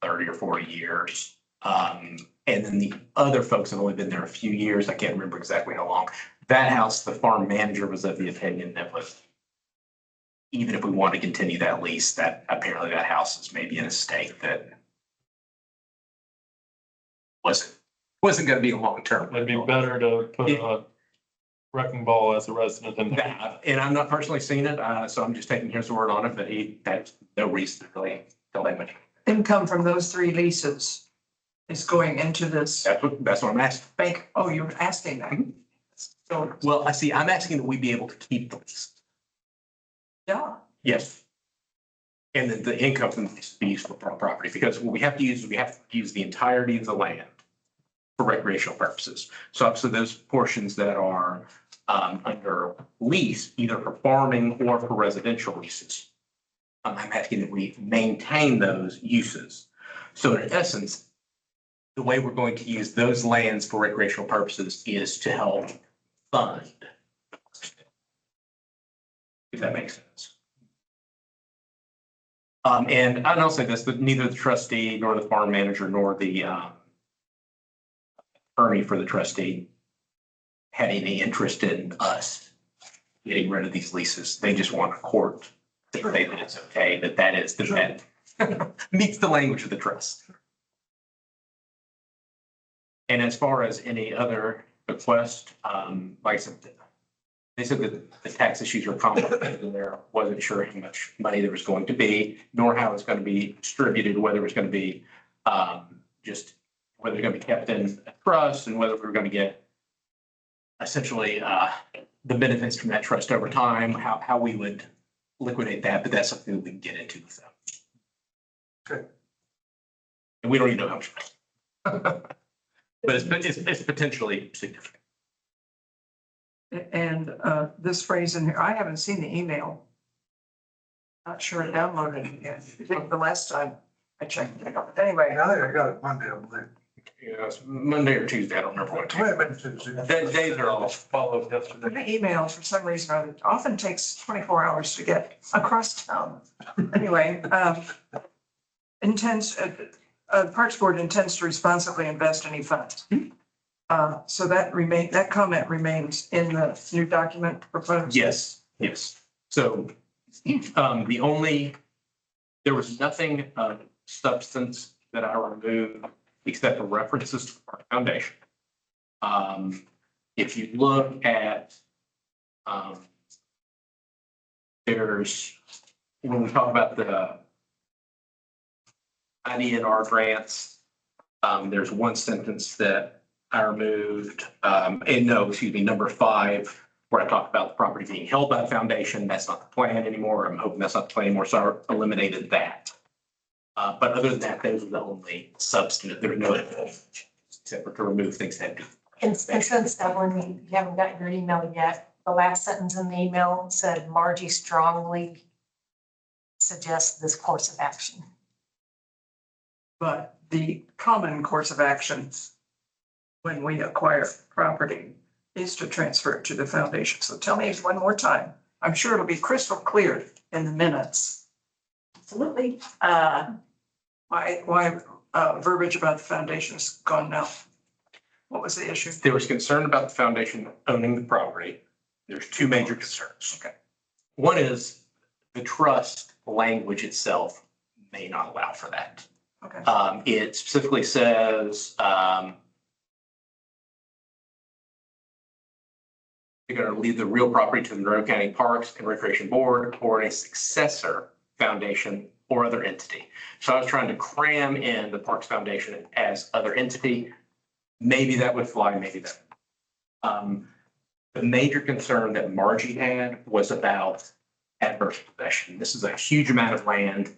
30 or 40 years. And then the other folks have only been there a few years. I can't remember exactly how long. That house, the farm manager was of the opinion that was, even if we want to continue that lease, that apparently that house is maybe in a state that wasn't going to be a long-term. It'd be better to put a wrecking ball as a resident in there. And I'm not personally seen it, so I'm just taking his word on it, but that's no reason to really tell that much. Income from those 3 leases is going into this That's what I'm asking. bank. Oh, you're asking that. So, Well, I'm asking that we be able to keep the lease. yeah. Yes. And then the income from this be used for property, because what we have to use is we have to use the entirety of the land for recreational purposes. So obviously those portions that are under lease, either for farming or for residential leases, I'm asking that we maintain those uses. So in essence, the way we're going to use those lands for recreational purposes is to help fund. If that makes sense. And I'll say this, that neither the trustee nor the farm manager nor the attorney for the trustee had any interest in us getting rid of these leases. They just want a court to say that it's okay, that meets the language of the trust. And as far as any other bequest, like I said, they said that the tax issues are complicated and there wasn't sure how much money there was going to be, nor how it's going to be distributed, whether it was going to be just whether it's going to be kept in a trust and whether we were going to get essentially the benefits from that trust over time, how we would liquidate that, but that's something that we can get into with them. Okay. And we don't even know how much money. But it's potentially significant. And this phrase in here, I haven't seen the email. Not sure I downloaded it yet. I think the last time I checked it out. Anyway, I think I got it Monday, I believe. Yeah, it's Monday or Tuesday, I don't remember what. Wait a minute. Days are all Followed yesterday. the email for some reason or other often takes 24 hours to get across town. Anyway, Parks Board intends to responsibly invest any funds. So that comment remains in the new document proposed. Yes, yes. So there was nothing of substance that I removed except for references to our foundation. If you look at, when we talk about the IDNR grants, there's one sentence that I removed, number 5, where I talked about the property being held by the foundation. That's not the plan anymore. I'm hoping that's not the plan anymore, so I eliminated that. But other than that, those are the only substantive, there were no, except for to remove things that. And since Evelyn, you haven't got your email yet, the last sentence in the email said Margie strongly suggests this course of action. But the common course of action when we acquire property is to transfer it to the foundation. So tell me one more time. I'm sure it'll be crystal clear in the minutes. Absolutely. Why verbiage about the foundation is gone now? What was the issue? There was concern about the foundation owning the property. There's two major concerns. Okay. One is the trust language itself may not allow for that. Okay. It specifically says, you're going to leave the real property to the Monroe County Parks and Recreation Board or a successor foundation or other entity. So I was trying to cram in the Parks Foundation as other entity. Maybe that would fly, maybe that. The major concern that Margie had was about adverse possession. This is a huge amount of land.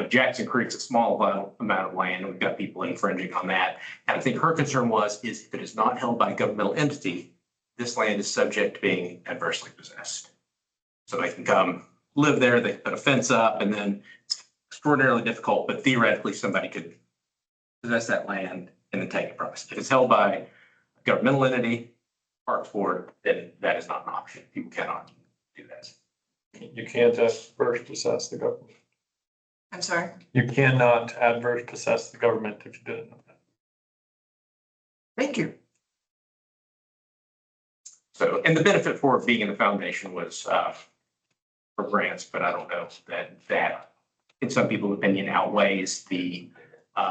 Jackson Creek's a small amount of land. We've got people infringing on that. And I think her concern is if it is not held by a governmental entity, this land is subject to being adversely possessed. So they can come live there, they put a fence up, and then it's extraordinarily difficult, but theoretically somebody could possess that land and then take it from us. If it's held by a governmental entity, Parks Board, then that is not an option. People cannot do that. You can't adverse possess the government. I'm sorry. You cannot adverse possess the government if you didn't know that. Thank you. So, and the benefit for being in the foundation was for grants, but I don't know that in some people's opinion outweighs the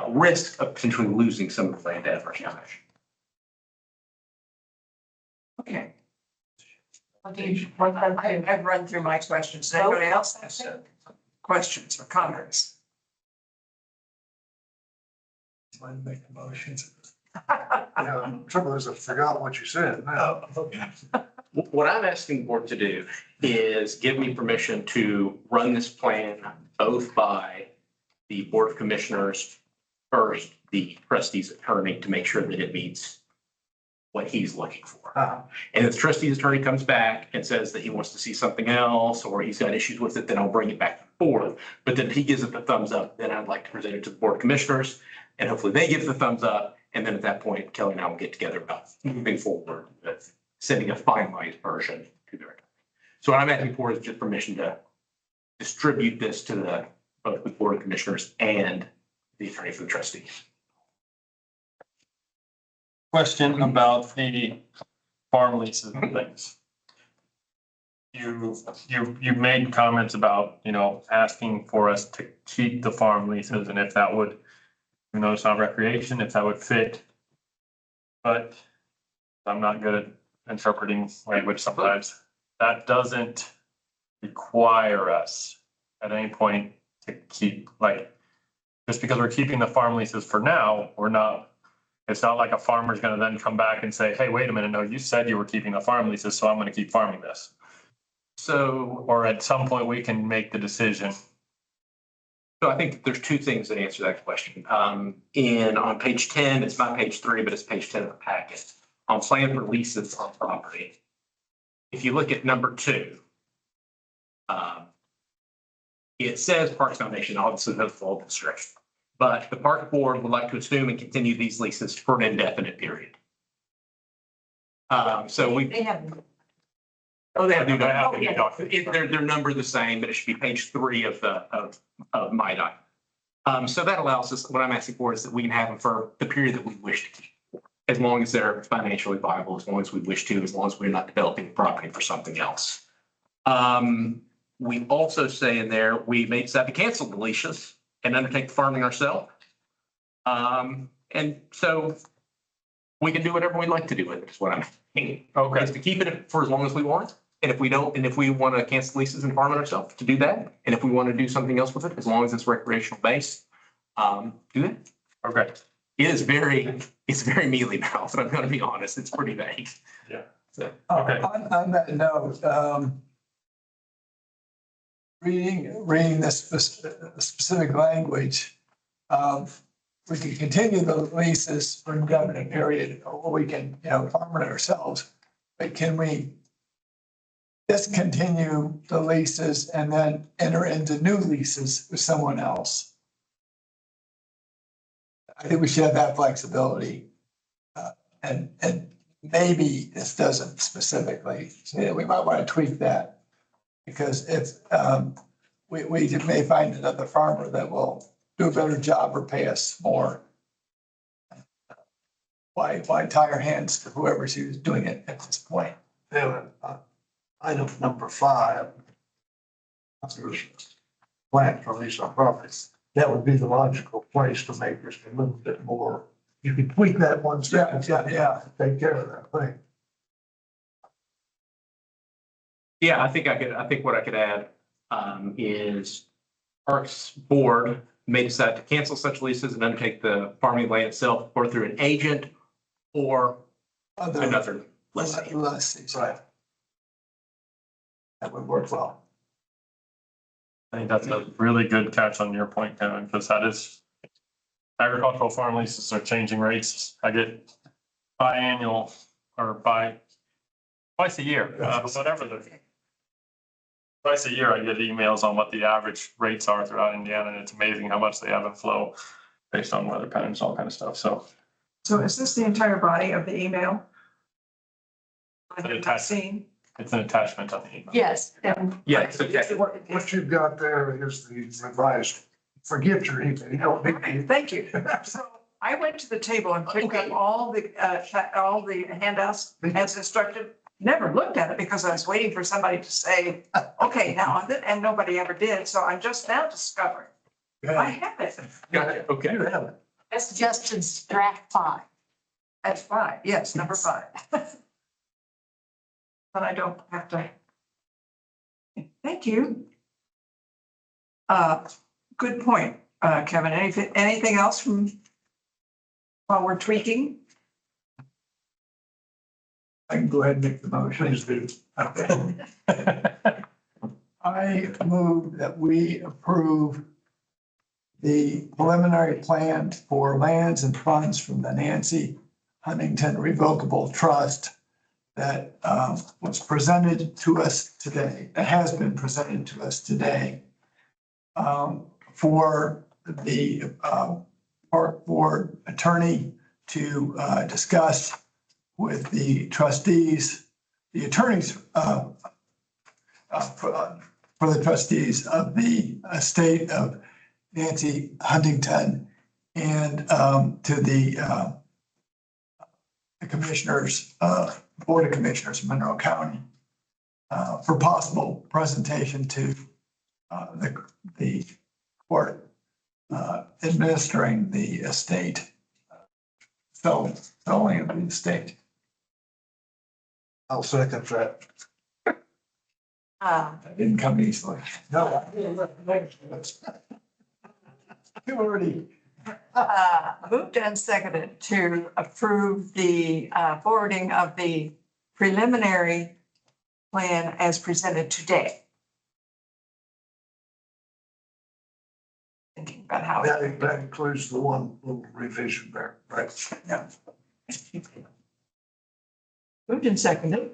risk of potentially losing some of the land to adverse possession. Okay. I've I've run through my questions. Does anybody else have questions or comments? Somebody make the motions. Yeah, trouble is I forgot what you said now. What I'm asking the board to do is give me permission to run this plan both by the Board of Commissioners, first, the trustee's attorney to make sure that it meets what he's looking for. And if the trustee's attorney comes back and says that he wants to see something else, or he's got issues with it, then I'll bring it back to the board. But then if he gives it the thumbs up, then I'd like to present it to the Board of Commissioners, and hopefully they give the thumbs up. And then at that point, Kelly and I will get together about moving forward with sending a finalized version to their attorney. So what I'm asking for is just permission to distribute this to the, both the Board of Commissioners and the attorney for the trustees. Question about the farm leases and things. You made comments about, asking for us to keep the farm leases and if that would, it's not recreation, if that would fit. But I'm not good at interpreting language sometimes. That doesn't require us at any point to keep, just because we're keeping the farm leases for now, it's not like a farmer's gonna then come back and say, hey, wait a minute, no, you said you were keeping the farm leases, so I'm gonna keep farming this. So, Or at some point, we can make the decision. so I think there's two things that answer that question. On page 10, it's not page 3, but it's page 10 of the packet. On plan for leases on property. If you look at number 2, it says Parks Foundation, obviously that's full construction. But the park board would like to assume and continue these leases for an indefinite period. So we. They have, Oh, they have new Oh, documents. yeah. They're numbered the same, but it should be page 3 of my document. So that allows us, what I'm asking for is that we can have them for the period that we wish to keep. As long as they're financially viable, as long as we wish to, as long as we're not developing the property for something else. We also say in there, we may decide to cancel the leases and undertake the farming ourselves. And so we can do whatever we'd like to do with it, is what I'm thinking. Okay. Is to keep it for as long as we want. And if we don't, and if we want to cancel leases and farm it ourselves, to do that. And if we want to do something else with it, as long as it's recreational based, do that. Okay. It's very mealy mouthed, I'm going to be honest. It's pretty vague. Yeah. So, Okay. On that note, reading this specific language, we can continue the leases for an indefinite period, or we can, farm it ourselves. But can we discontinue the leases and then enter into new leases with someone else? I think we should have that flexibility. And maybe this doesn't specifically, so we might want to tweak that. Because if, we may find another farmer that will do a better job or pay us more. Why tie our hands to whoever's who's doing it at this point? Yeah, item number 5. Plant for lease on properties. That would be the logical place to make this a little bit more. You can tweak that one sentence. Yeah. Take care of that thing. yeah, I think what I could add is Parks Board may decide to cancel such leases and undertake the farming land itself, or through an agent or another lessee. Lessees. Right. That would work well. I think that's a really good catch on your point, Kevin, because that is agricultural farm leases are changing rates. I get biannual or twice a year, whatever twice a year, I get emails on what the average rates are throughout Indiana, and it's amazing how much they ebb and flow based on weather patterns, all kind of stuff. So So is this the entire body of the email? I have not Attached. seen. it's an attachment on the email. yes, and Yeah, it's okay. What you've got there is the revised, forget your email, you don't need. Thank you. So I went to the table and picked up all the handouts as instructed. Never looked at it because I was waiting for somebody to say, okay, now, and nobody ever did. So I'm just now discovering. I have it. Got it. Okay. You have it. that's Justin's draft 5. That's 5. Yes, number 5. But I don't have to. Thank you. Good point, Kevin. Anything else from while we're tweaking? I can go ahead and make the motion. Please do. Okay. I I move that we approve the preliminary plan for lands and funds from the Nancy Huntington Revocable Trust that was presented to us today, that has been presented to us today for the park board attorney to discuss with the trustees, the attorneys for the trustees of the estate of Nancy Huntington and to the commissioners, Board of Commissioners of Monroe County for possible presentation to the court administering the estate, selling of the estate. I'll second that. That didn't come easily. No. You already. Moved and seconded to approve the forwarding of the preliminary plan as presented today. Thinking about how. That includes the one little revision there, right? Yeah. Moved and seconded,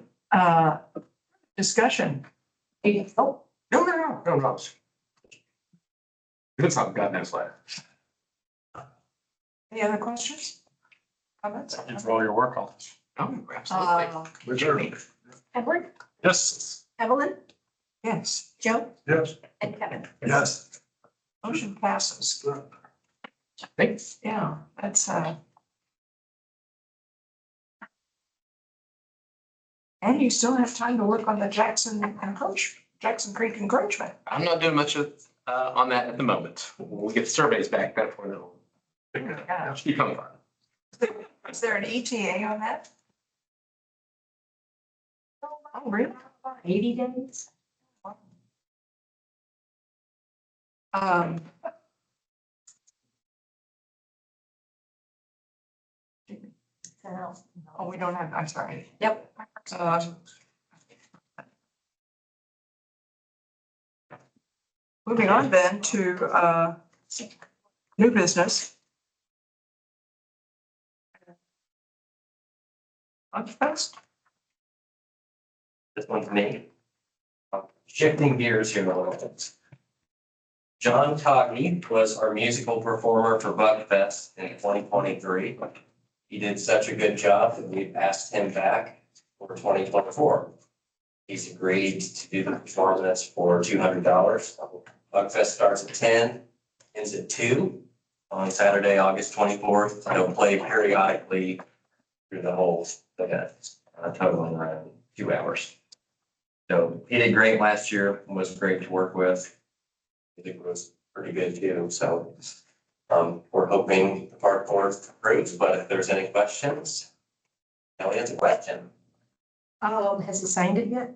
discussion. No. That's not God knows what. Any other questions? Comments? Thank you for all your work on this. Oh, absolutely. Reserve. Edward, Yes. Evelyn, Yes, Joe, Yes. and Kevin. Yes. motion passes. Thanks. Yeah, that's, and you still have time to work on the Jackson Creek encroachment. I'm not doing much on that at the moment. When we get the surveys back, that's when it'll become fun. Is there an ETA on that? Oh, really? 80 days? Um. Oh, we don't have, I'm sorry. Yep. Moving on then to new business. Unfest. This one's me. Shifting gears here a little bit. John Coggy was our musical performer for Buckfest in 2023. He did such a good job that we asked him back for 2024. He's agreed to do the performance for $200. Buckfest starts at 10, ends at 2 on Saturday, August 24th. They'll play periodically through the whole event, totaling around 2 hours. So he did great last year, was great to work with. I think it was pretty good too, so we're hoping the park board approves, but if there's any questions, Kelly has a question. Has he signed it yet?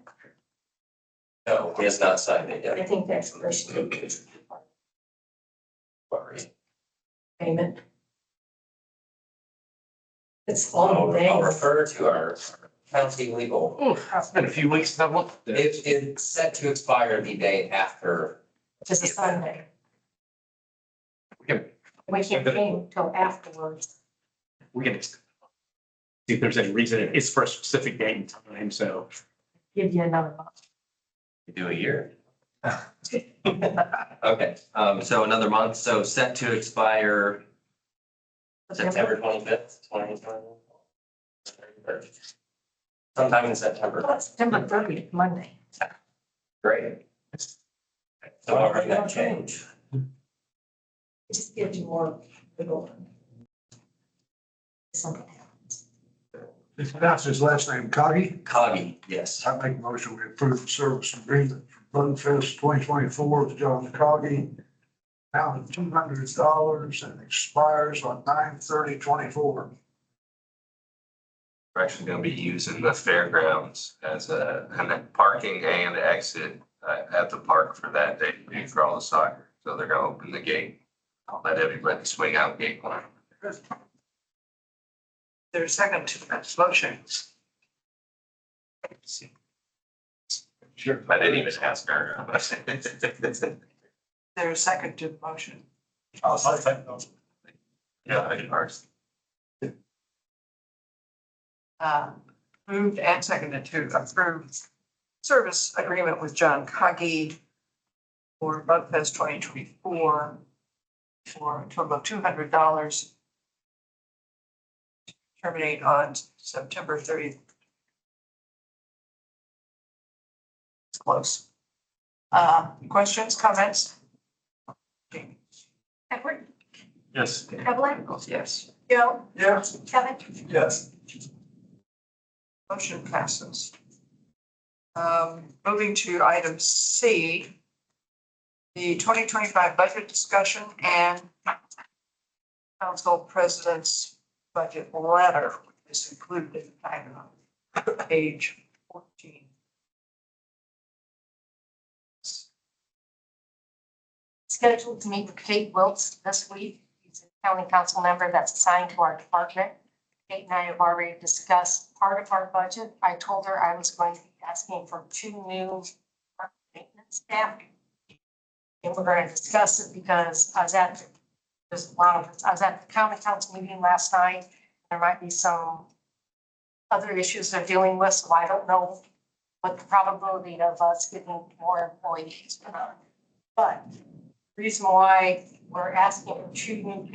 No, he has not signed it I yet. think that's the question. Sorry. Payment. It's all I'll day. refer to our county legal. It's been a few weeks since I've looked at this. It's set to expire the day after. Just a Sunday. We can, We can't pay him till afterwards. see if there's any reason. It's for a specific date and time, so. Give you another month. We do a year. Okay, so another month, so set to expire September 25th, 2020. Sometime in September. September 30th, Monday. Great. So how are that change? It just gives you more. wiggle room. Something happens. If that's his last name, Coggy, Coggy, yes. I make a motion we approve the service agreement for Bunfest 2024 with John Coggy. Amount of $200 and expires on 9/30/24. We're actually gonna be using the fairgrounds as and then parking and exit at the park for that day for all the soccer. So they're gonna open the gate. I'll let everybody swing out gate one. There's a second to that motion. Sure. I didn't even ask her. There's a second to the motion. I'll second those. Yeah, I did ours. Moved and seconded to approve service agreement with John Coggy for Bugfest 2024 for a total of $200. Terminate on September 30th. It's close. Questions, comments? Jamie? Edward, Yes. Evelyn, Yes. Joe, Yes. Kevin, Yes. Motion passes. Moving to item C, the 2025 budget discussion and council president's budget letter is included in the packet on page 14. Scheduled to meet with Kate Wiltz this week. He's a county council member that's assigned to our department. Kate and I have already discussed part of our budget. I told her I was going to be asking for 2 new maintenance staff. And we're going to discuss it because I was at the county council meeting last night. There might be some other issues they're dealing with, so I don't know what the probability of us getting more employees. But the reason why we're asking for 2 new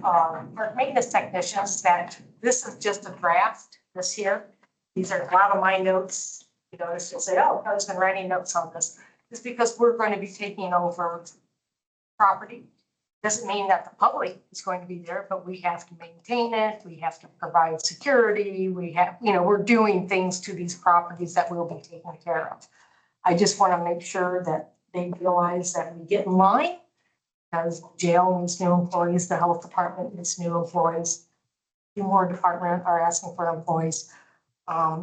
for maintenance technicians, that this is just a draft this year. These are a lot of my notes. You know, it's just say, oh, I was been writing notes on this. It's because we're going to be taking over property. Doesn't mean that the public is going to be there, but we have to maintain it. We have to provide security. We have, you know, we're doing things to these properties that we'll be taking care of. I just want to make sure that they realize that we get in line, because jail needs new employees, the health department needs new employees. Few more department are asking for employees.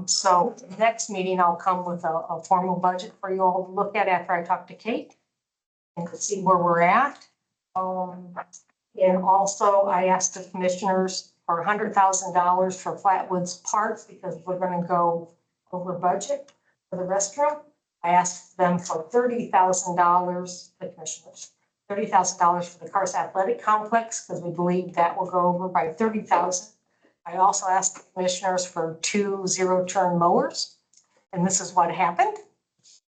So next meeting, I'll come with a formal budget for you all to look at after I talk to Kate and to see where we're at. And also I asked the commissioners for $100,000 for Flatwoods Park because we're going to go over budget for the restroom. I asked them for $30,000, the commissioners, $30,000 for the Cars Athletic Complex because we believe that will go over by $30,000. I also asked the commissioners for 2 zero-turn mowers. And this is what happened,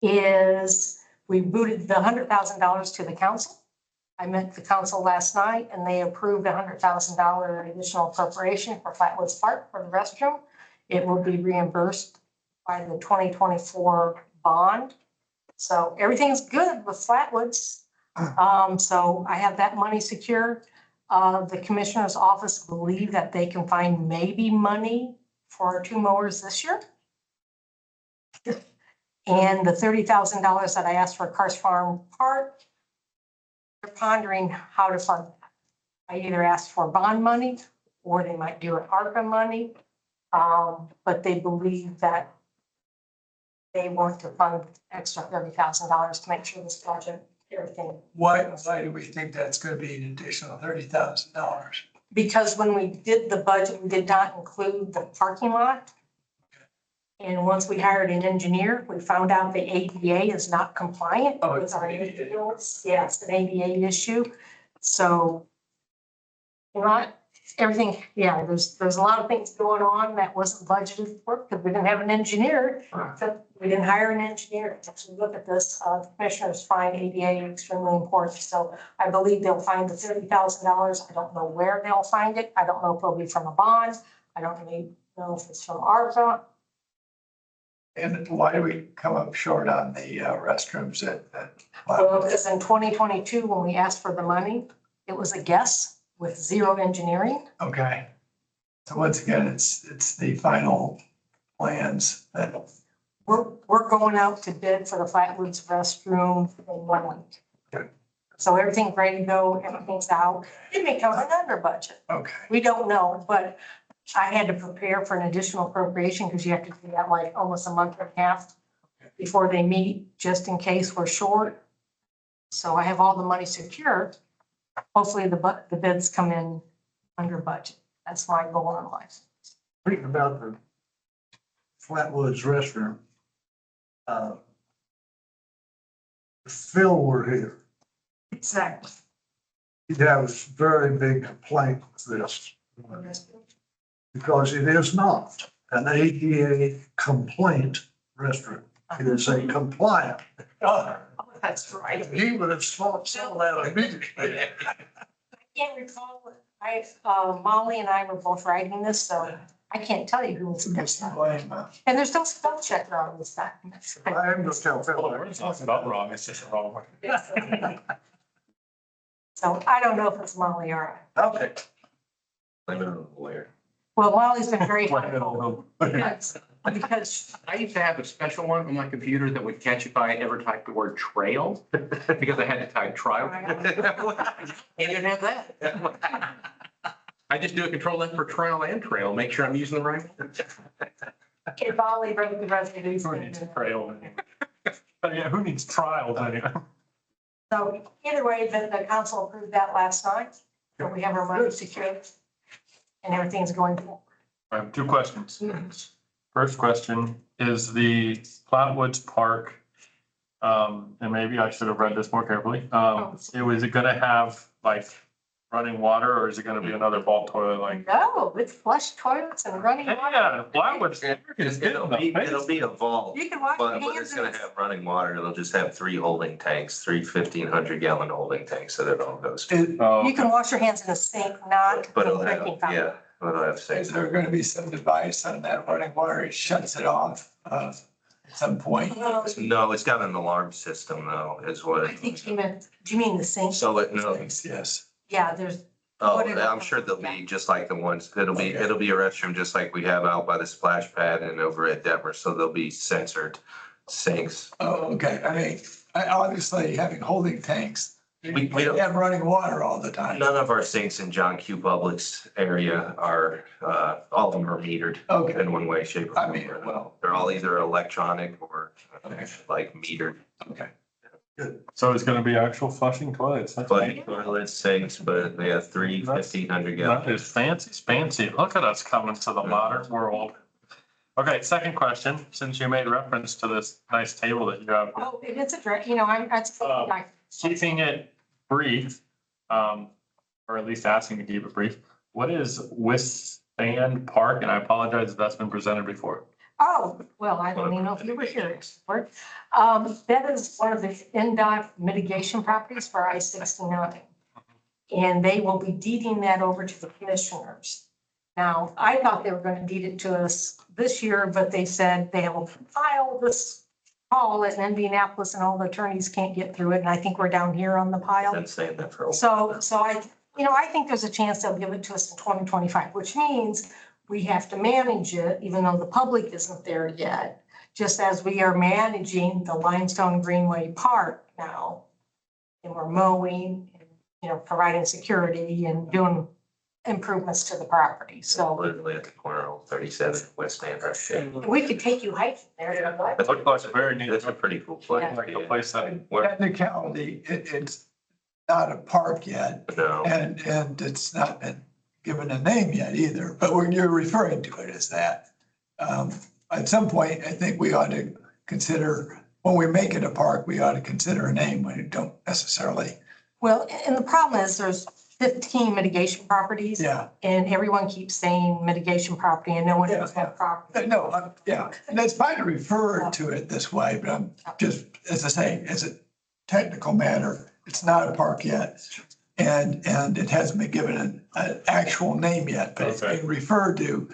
is we booted the $100,000 to the council. I met the council last night and they approved a $100,000 additional appropriation for Flatwoods Park for the restroom. It will be reimbursed by the 2024 bond. So everything's good with Flatwoods. So I have that money secured. The commissioner's office believe that they can find maybe money for 2 mowers this year. And the $30,000 that I asked for Cars Farm Park, they're pondering how to fund that. I either asked for bond money or they might do it ARPA money. But they believe that they want to fund extra $30,000 to make sure this project, everything. Why do we think that's gonna be an additional $30,000? Because when we did the budget, we did not include the parking lot. And once we hired an engineer, we found out the ADA is not compliant Oh, with it's our an ADA. ADAs. Yeah, it's an ADA issue. So not everything, yeah, there's a lot of things going on that wasn't budgeted for because we didn't have an engineer. So we didn't hire an engineer to actually look at this. The commissioners find ADA extremely important. So I believe they'll find the $30,000. I don't know where they'll find it. I don't know if it'll be from a bond. I don't really know if it's from ARPA. And why do we come up short on the restrooms at Well, because in 2022, when we asked for the money, it was a guess with zero engineering. Okay. So once again, it's the final plans that, We're going out to bid for the Flatwoods restroom in 1 week. Good. So everything's ready to go, everything's out. It may come in under budget. okay. We don't know, but I had to prepare for an additional appropriation because you have to do that like almost a month and a half before they meet, just in case we're short. So I have all the money secured. Hopefully the bids come in under budget. That's my goal in life. Speaking about the Flatwoods restroom, if Phil were here, Exactly. he'd have a very big complaint with this. Because it is not an ADA complaint restaurant. It is a compliant. Oh, that's right. He would have thought some of that immediately. I can't recall, Molly and I were both writing this, so I can't tell you who was next. Blame, And there's no spell checker on this document. I am just telling Well, Phil. we're not spelled wrong, it's just the wrong way. So I don't know if it's Molly or, Okay. Blame it on the lawyer. well, Molly's been very Blame it helpful. on Because I used to have a special one on my computer that would catch if I ever typed the word trail, because I had to type trial. You didn't have that. I just do a control F for trial and trail, make sure I'm using the right one. if Molly wrote the Who resolution. needs trail anyway? But yeah, who needs trials anyway? So either way, the council approved that last night, so we have our money secured. And everything's going. I have two questions. First question, is the Flatwoods Park, and maybe I should have read this more carefully. Is it gonna have like running water or is it gonna be another ball toilet like? No, it's flush toilets and running water. Yeah, Flatwoods. It'll be a vault, You can wash your but hands it's in gonna it. have running water. It'll just have 3 holding tanks, 3 1,500 gallon holding tanks, so that it all goes. Oh, You can wash your hands in a sink, not But the it'll have, drinking fountain. yeah, but it'll have Is sinks. there gonna be some device on that running water? It shuts it off, at some point? No, it's got an alarm system though, is what I think you it. meant, do you mean the sink? So it, no, Yes. Yeah, there's, oh, I'm sure they'll be just like the ones, it'll be a restroom just like we have out by the splash pad and over at Detmer, so there'll be censored sinks. Oh, okay. I mean, obviously having holding tanks, We we don't, have running water all the time. none of our sinks in John Q. Public's area are, all of them are metered Okay. in one way, shape or I form. mean, well, They're all either electronic or Okay. like metered. okay. so it's gonna be actual flushing toilets. That's But toilet sinks, but they have 3 1,500 gallon. That is fancy. Look at us coming to the modern world. Okay, second question, since you made reference to this nice table that you have. oh, and it's a direct, that's. Keeping it brief, or at least asking to keep it brief, what is Withstand Park? And I apologize if that's been presented before. Oh, well, I don't even know if you were here. That is one of the NDOT mitigation properties for I-69. And they will be deeding that over to the commissioners. Now, I thought they were going to deed it to us this year, but they said they will file this pile in Indianapolis and all the attorneys can't get through it. And I think we're down here on the pile. Been saying that for a while. So I think there's a chance they'll give it to us in 2025, which means we have to manage it, even though the public isn't there yet. Just as we are managing the Limestone Greenway Park now. And we're mowing, and, providing security and doing improvements to the property. So Literally at the corner of 37 West Stand. we could take you hiking there. if you'd like. It looks like a very neat, That's a pretty cool place. like a place that, Technicality, it's not a park yet, No, and it's not been given a name yet either, but when you're referring to it as that, at some point, I think we ought to consider, when we make it a park, we ought to consider a name when it don't necessarily, Well, and the problem is there's 15 mitigation properties. yeah. And everyone keeps saying mitigation property and no one knows what property. No, yeah, and it's fine to refer to it this way, but I'm just, as I say, as a technical matter, it's not a park yet. And it hasn't been given an actual name yet, but it's being referred to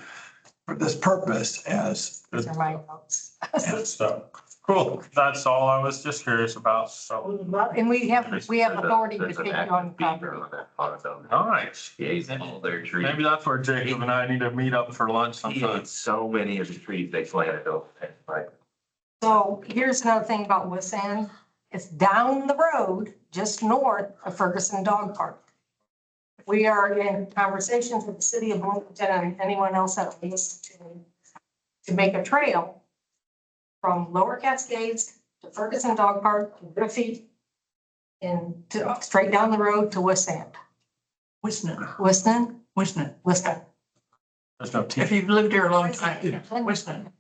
for this purpose as. These are my notes. so, cool. That's all I was just curious about, so. And we have authority to there's take an you active on beaver property. on that pond though. Nice. He's in all their trees. Maybe that's where Jacob and I need to meet up for lunch He sometime. ate so many of the trees they planted over there, like. So here's another thing about Wissand. It's down the road, just north of Ferguson Dog Park. We are in conversations with the city of Bloomington and anyone else that wants to make a trail from Lower Cascades to Ferguson Dog Park, to Griffey, and to straight down the road to Wissand. Wisnet, Wissand? Wisnet. Wissand. There's no If teeth. you've lived here a long time, Wisnet.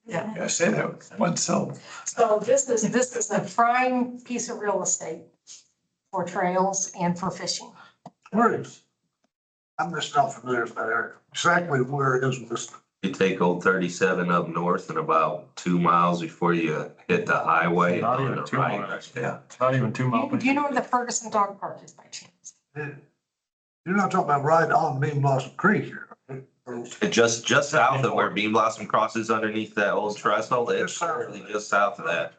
Yeah. I say that one syllable. So this is a prime piece of real estate for trails and for fishing. Where is? I'm just not familiar with that area. Exactly where it is listed. You take Old 37 up north and about 2 miles before you hit the highway. Not on even the 2 right, miles. Yeah. It's not even 2 miles. Do you know where the Ferguson Dog Park is by chance? You're not talking about right on Bean Blossom Creek here. Just south of where Bean Blossom crosses underneath that old trestle, it's Just south of literally that. just south of that.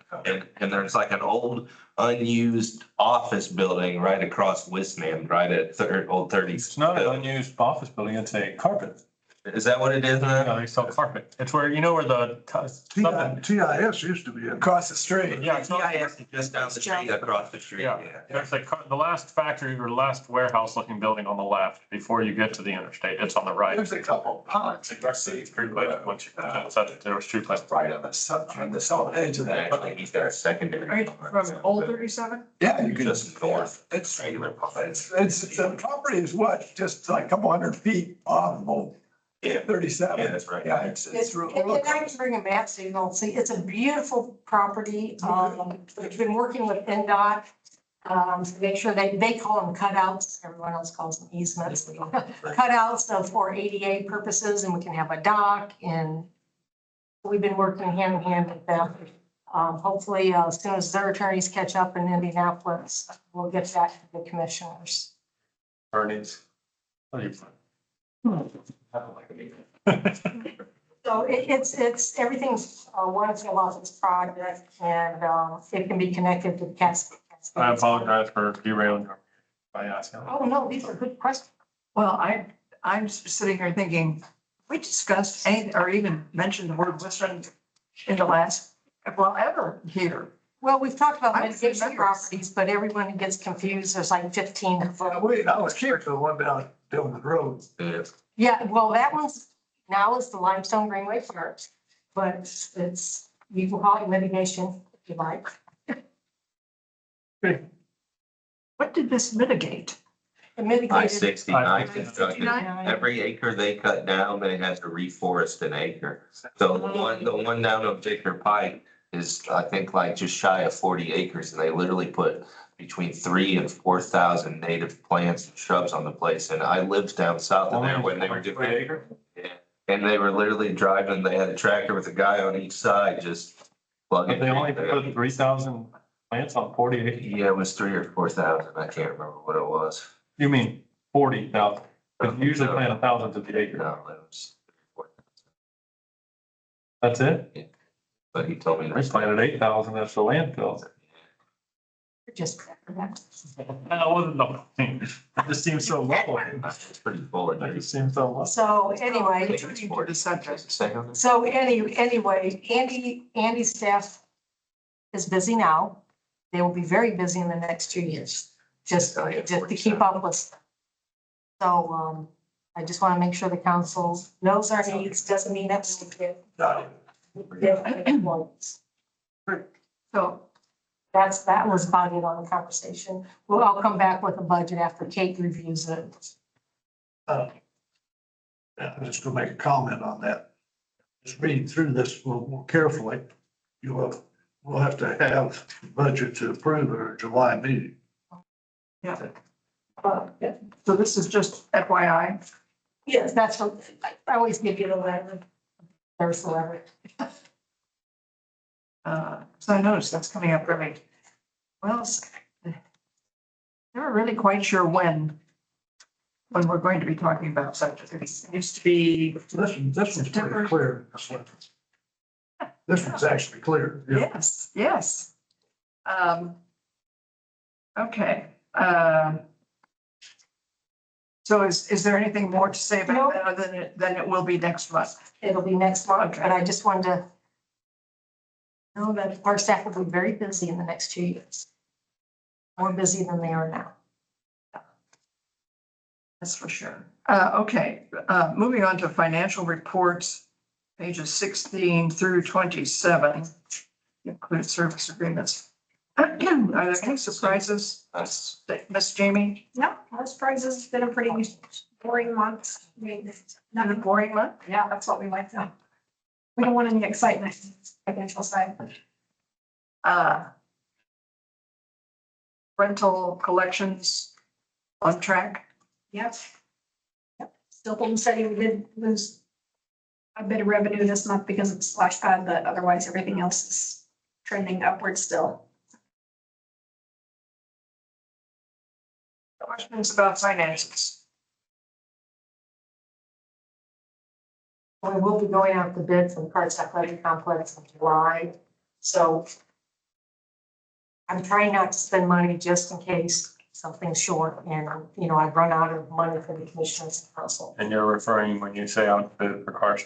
And there's like an old unused office building right across Wisnam, right at Old 30. It's not an unused office building, it's a carpet. Is that what it is, Yeah, man? they sell carpet. It's where, you know where the, something, TIS used to be in. Across the street. yeah, it's not- TIS is just down the street, across the street, yeah, there's the last factory or last warehouse looking building on the left before you get to the interstate. It's on the right. There's a couple ponds. Once you, there was 2 places. Right on the south edge of that. Actually, he's got a secondary. Right, from Old 37? Yeah, you can Just north. It's, Regular pop. it's, the property is what, just like a couple hundred feet off of Old Yeah. 37. Yeah, that's right. Yeah, it's real. And I can bring a map so you don't see, it's a beautiful property. We've been working with NDOT to make sure they call them cutouts, everyone else calls them easements. Cutouts for ADA purposes, and we can have a dock, and we've been working hand in hand with them. Hopefully, as soon as their attorneys catch up in Indianapolis, we'll get that to the commissioners. Earnings. Oh, you're fine. So it's, everything's wonderful about this project, and it can be connected to the Cascade. I apologize for derailing you by asking. Oh, no, these are good questions. Well, I'm sitting here thinking, we discussed any, or even mentioned the word Western in the last, well, ever here. Well, we've talked about I mitigation remember. properties, but everyone gets confused. There's like 15 of them. Wait, I was here to the one down the road. Yeah. Yeah, well, that one's, now is the Limestone Greenway Park, but it's, you can call it mitigation if you like. What did this mitigate? It mitigated. I-69 constructed. 69? Every acre they cut down, they had to reforest an acre. So the one down on Victor Pike is, I think, like just shy of 40 acres, and they literally put between 3,000 and 4,000 native plants and shrubs on the place. And I lived down south of there when they were doing. Yeah, and they were literally driving, they had a tractor with a guy on each side, just plugging. But they only put 3,000 plants on 40 acres. Yeah, it was 3,000 or 4,000. I can't remember what it was. You mean 40,000? But you usually plant 1,000 to the acre. No, it was 4,000. That's it? But he told me We that's. planted 8,000 as the landfill. Just, That wasn't the point. It just seems so low. It's pretty full of It it. just seems so low. so anyway, Returning to the subject. so anyway, Andy's staff is busy now. They will be very busy in the next 2 years, just to keep up with. So, I just want to make sure the council knows our needs, doesn't mean that we get points. So, That was about it on the conversation. Well, I'll come back with a budget after Kate reviews it. Yeah, I'm just gonna make a comment on that. Just reading through this a little more carefully, we'll have to have budget to approve at our July meeting. yeah. So this is just FYI. Yes, that's what, I always give you the letter. There's the letter. So I noticed that's coming up really, well, never really quite sure when we're going to be talking about such. It used to be, This one's pretty clear. This one's actually clear. Yeah. yes. Okay, so is there anything more to say about that other than it will be next month? It'll be next month, Okay. but I just wanted to know that our staff will be very busy in the next 2 years. More busy than they are now. That's for sure. Okay, moving on to financial reports, pages 16 through 27, include service agreements. Are there any surprises, That's, Miss Jamie? No, most prizes, it's been a pretty boring month. I mean, Not a boring month? yeah, that's what we like to. We don't want any excitement, financial side. Rental collections on track. Yep. Yep. Still holding steady. We did lose a bit of revenue this month because of the splash pad, but otherwise everything else is trending upward still. Questions about finances? We will be going out to bid for the Parks Athletic Complex in July, so I'm trying not to spend money just in case something's short and, you know, I've run out of money for the commissioners and council. And you're referring, when you say out bid for cars,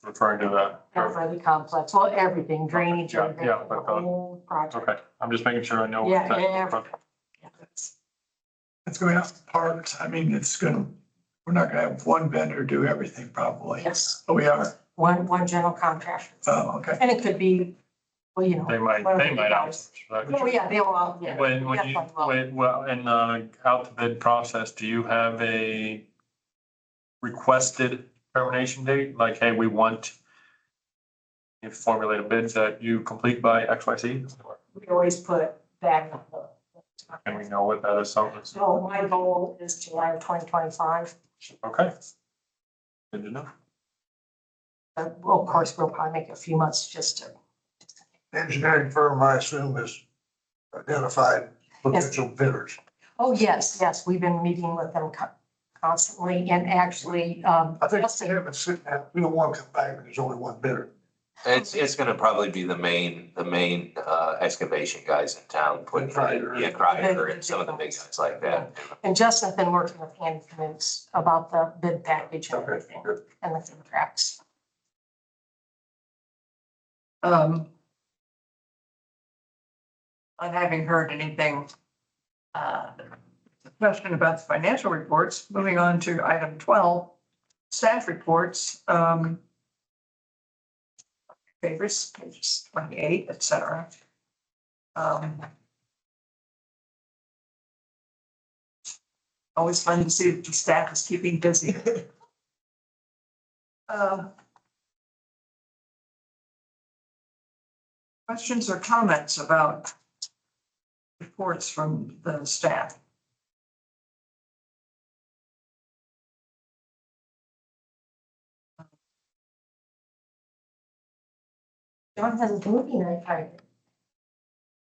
referring to the, Athletic complex, well, everything, drainage, Yeah, everything, yeah, the but, whole project. okay, I'm just making sure I know. Yeah, what yeah. that- It's going out to parts. I mean, we're not gonna have one vendor do everything probably. Yes, Oh, we are. one general contractor. Oh, okay. And it could be, well, you know. They might whatever you guys- outsource. that. Oh, yeah, they will, yeah. When you, definitely will. well, in the out to bid process, do you have a requested termination date? Like, hey, we want you formulate a bid that you complete by X, Y, Z? We always put that. And we know what that is, so, So my goal is July of 2025. okay. Good to know. But well, of course, we'll probably make a few months just to. Engineering firm, I assume, has identified potential bidders. Oh, yes, yes, we've been meeting with them constantly and actually, I think Justin- we haven't sitting there, we don't want to come back and there's only one bidder. It's gonna probably be the main excavation guys in town putting, Kreider. yeah, Kreider and some of the big guys like that. And Justin's been working with Andy Knutz about the bid package and Okay, everything good. and the contracts. Not having heard anything, question about the financial reports, moving on to item 12, staff reports, favorites, pages 28, et cetera. Always fun to see that the staff is keeping busy. Questions or comments about reports from the staff? John has a movie night Friday.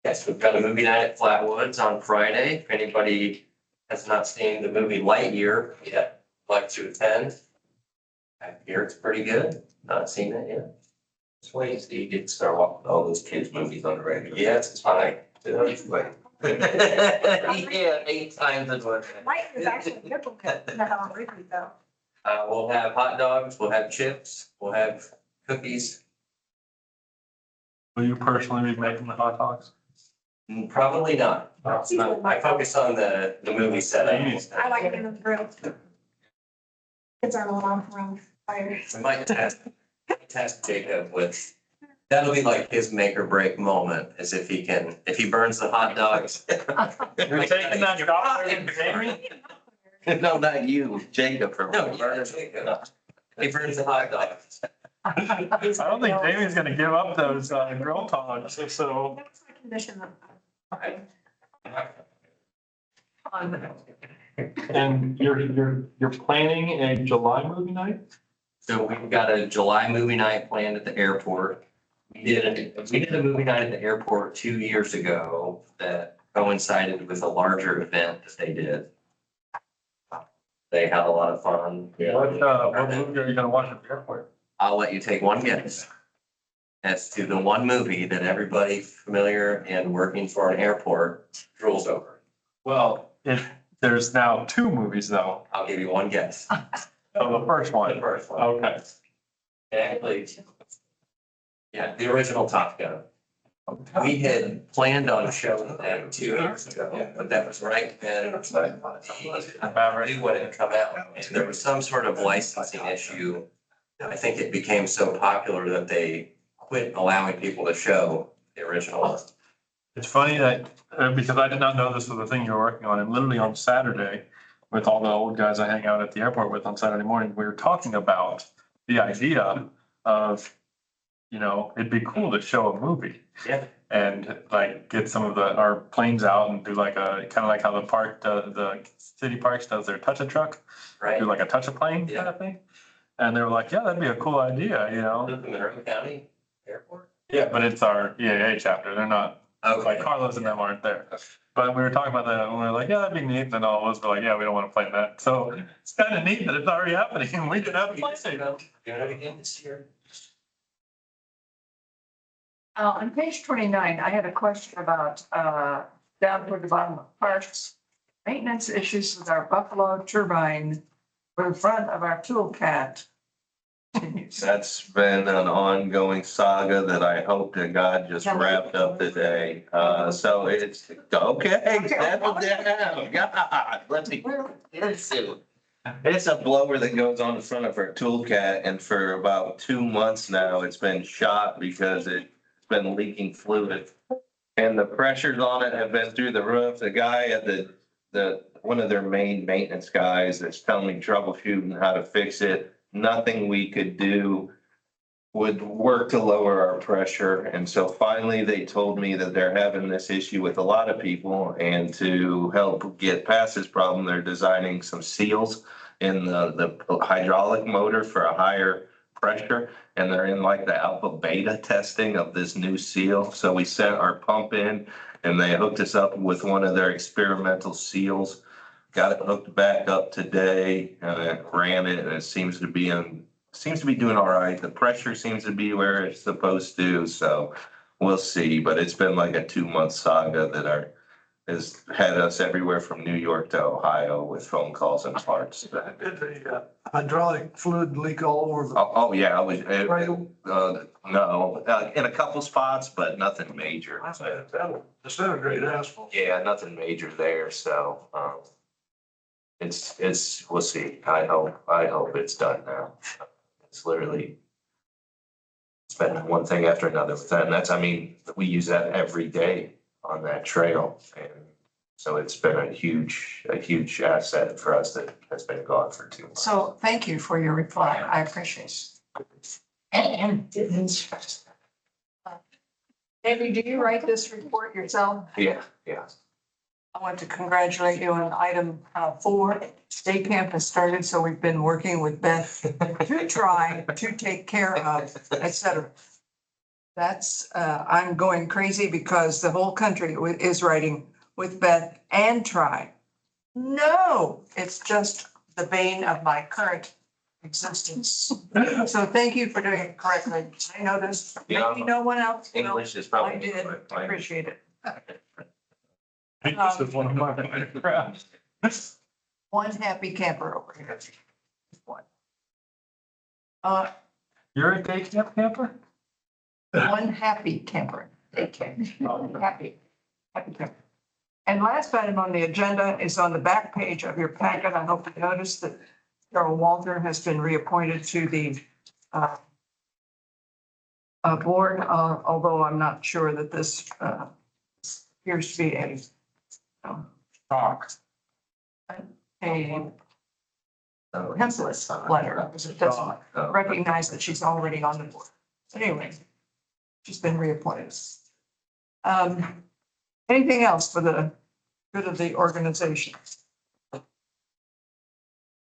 Yes, we've got a movie night at Flatwoods on Friday. If anybody has not seen the movie Lightyear yet, like to attend. I hear it's pretty good. Not seen it yet. Just wait until you get to start watching all those kids' movies on the regular. Yes, it's fine. Yeah, 8 times as much. Light is actually a good one, no, really though. We'll have hot dogs, we'll have chips, we'll have cookies. Will you personally be making the hot dogs? Probably not. I focus on the movie setup. I like it in the grill. Kids aren't allowed around fire. We might test Jacob with, that'll be like his make or break moment, is if he burns the hot dogs. You're taking that job away from Jamie? No, not you, Jacob from. No, yeah, Jacob. He burns the hot dogs. I don't think Jamie's gonna give up those grill tongs, so. That was my condition. And you're planning a July movie night? So we've got a July movie night planned at the airport. We did a movie night at the airport 2 years ago that coincided with a larger event that they did. They had a lot of fun. What movie are you gonna watch at the airport? I'll let you take one guess as to the one movie that everybody familiar and working for an airport drools over. Well, there's now 2 movies though. I'll give you one guess. Oh, the first The one. first one. Okay. Actually, yeah, the original Top Gun. We had planned on showing that 2 years ago, but that was right then. Maverick would have come out, and there was some sort of licensing issue. I think it became so popular that they quit allowing people to show the original. It's funny that, because I did not know this was the thing you were working on, and literally on Saturday, with all the old guys I hang out at the airport with on Saturday morning, we were talking about the idea of you know, it'd be cool to show a movie. Yeah. And like get some of our planes out and do like a, kind of like how the city parks does their touch-a-truck. Right. Do like a touch-a-plane kind of thing. And they were like, yeah, that'd be a cool idea, you know? The Monroe County Airport? Yeah, but it's our EAA chapter. They're not, Okay. like Carlos and them aren't there. But we were talking about that and we were like, yeah, that'd be neat. And then all of us were like, yeah, we don't want to play that. So it's kind of neat that it's already happening and we can have a play date. Doing it again this year. On page 29, I had a question about, down toward the bottom of parks, maintenance issues with our Buffalo turbine for the front of our tool cat. That's been an ongoing saga that I hope that God just wrapped up today. So it's, okay, settle down, God, let me, it's a blower that goes on the front of our tool cat, and for about 2 months now, it's been shot because it's been leaking fluid. And the pressures on it have been through the roof. The guy at one of their main maintenance guys is telling me troubleshooting how to fix it. Nothing we could do would work to lower our pressure. And so finally, they told me that they're having this issue with a lot of people. And to help get past this problem, they're designing some seals in the hydraulic motor for a higher pressure. And they're in like the alpha beta testing of this new seal. So we sent our pump in and they hooked us up with one of their experimental seals. Got it hooked back up today and it ran it and it seems to be doing all right. The pressure seems to be where it's supposed to, so we'll see. But it's been like a 2-month saga that has had us everywhere from New York to Ohio with phone calls and parts. Did the hydraulic fluid leak all over the? Oh, yeah, I was, Trail? no, in a couple spots, but nothing major. That'll disintegrate asphalt. Yeah, nothing major there, so, we'll see. I hope it's done now. It's literally, it's been one thing after another with that. And that's, I mean, we use that every day on that trail. And so it's been a huge asset for us that has been gone for 2 months. So thank you for your reply. I appreciate it. Amy, do you write this report yourself? Yeah. I want to congratulate you on item 4. Day camp has started, so we've been working with Beth to try to take care of, et cetera. That's, I'm going crazy because the whole country is writing with Beth and try. No, it's just the bane of my current existence. So thank you for doing it correctly. I noticed, maybe no one else. will. English is probably. I did, appreciate it. This is one of my minor crafts. One happy camper over here. One. You're a day camp camper? One happy camper. Happy camper. And last item on the agenda is on the back page of your packet. I hope you noticed that Carol Walter has been reappointed to the board, although I'm not sure that this appears to be a Talk. template letter, because it doesn't recognize that she's already on the board. Anyway, she's been reappointed. Anything else for the good of the organization?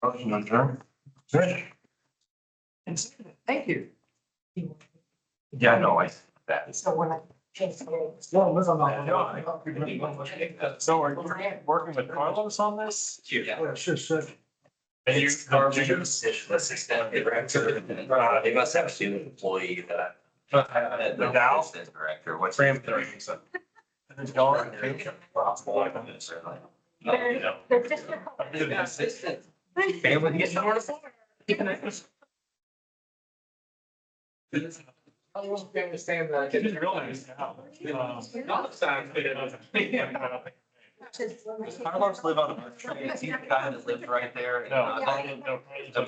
Motion adjourned. Thank you. Yeah, no, that. So when I change the names. So are you working with Carlos on this? Yeah. Well, it's just such. And you, Assistant director. They must have a student employee that. The Dow? Director, what's? Ram. Assistant. Family getting more. I don't understand that. It is real nice now. Does Carlos live on a street? Is he the guy that lives right there? No. It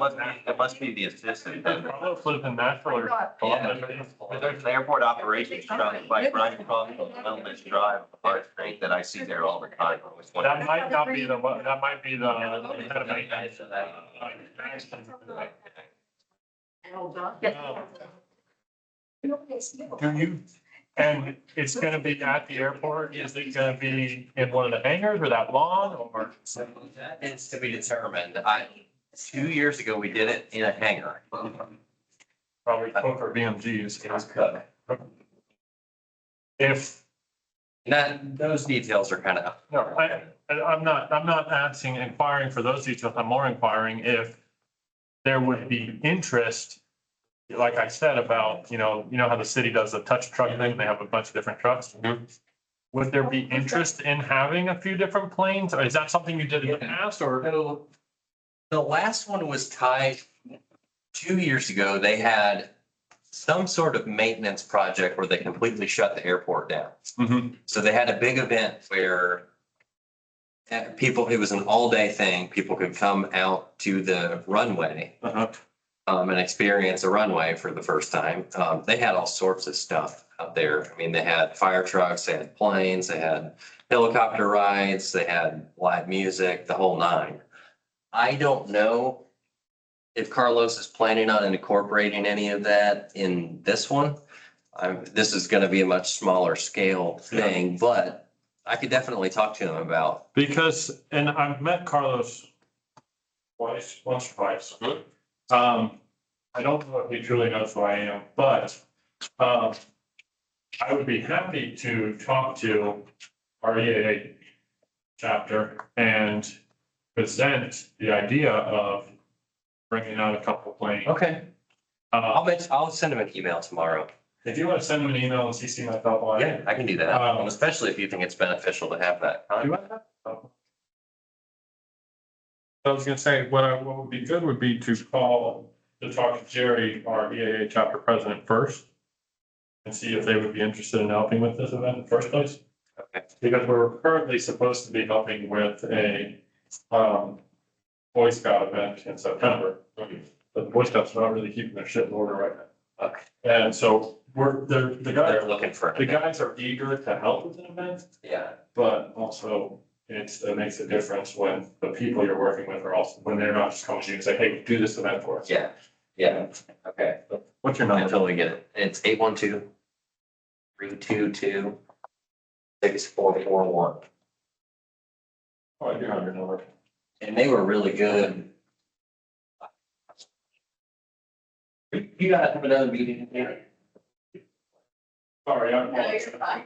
must be the assistant. Carlos lives in Nashville or Columbus. There's an airport operations truck like right across from Elvis Drive, Hart Street, that I see there all the time. I always wonder- That might not be the, that might be the head of maintenance. Hold on. Do you, and it's gonna be at the airport? Is it gonna be in one of the hangars or that lawn or? So that is to be determined. 2 years ago, we did it in a hangar. Probably for BMGs. It was cooked. If, Those details are kind of. no, I'm not asking, inquiring for those details. I'm more inquiring if there would be interest, like I said about, you know how the city does the touch truck thing, they have a bunch of different trucks. Would there be interest in having a few different planes, or is that something you did in the past, or? So the last one was tied, 2 years ago, they had some sort of maintenance project where they completely shut the airport down. Mhm. So they had a big event where people, it was an all-day thing. People could come out to the runway Uh-huh. and experience a runway for the first time. They had all sorts of stuff out there. I mean, they had fire trucks, they had planes, they had helicopter rides, they had live music, the whole nine. I don't know if Carlos is planning on incorporating any of that in this one. This is gonna be a much smaller scale thing, but I could definitely talk to him about. Because, and I've met Carlos once or twice. I don't know if he truly knows who I am, but, I would be happy to talk to our EAA chapter and present the idea of bringing out a couple planes. Okay. I'll send him an email tomorrow. If you want to send him an email and CC myself on it. Yeah, I can do that, especially if you think it's beneficial to have that. Do I have? Oh. I was gonna say, what would be good would be to talk to Jerry, our EAA chapter president first. And see if they would be interested in helping with this event in the first place. Okay. Because we're currently supposed to be helping with a, Boy Scout event in September. But the Boy Scouts are not really keeping their shit in order right now. Okay. And so the They're looking for. guys are eager to help with an event, Yeah, but also it makes a difference when the people you're working with are also, when they're not just coming to you and say, hey, do this event for us. yeah, okay. What's your I number? totally get it. It's 812-322-6441. Oh, I do have your number. And they were really good. You gotta have another meeting here. Sorry, I'm. No, you're fine.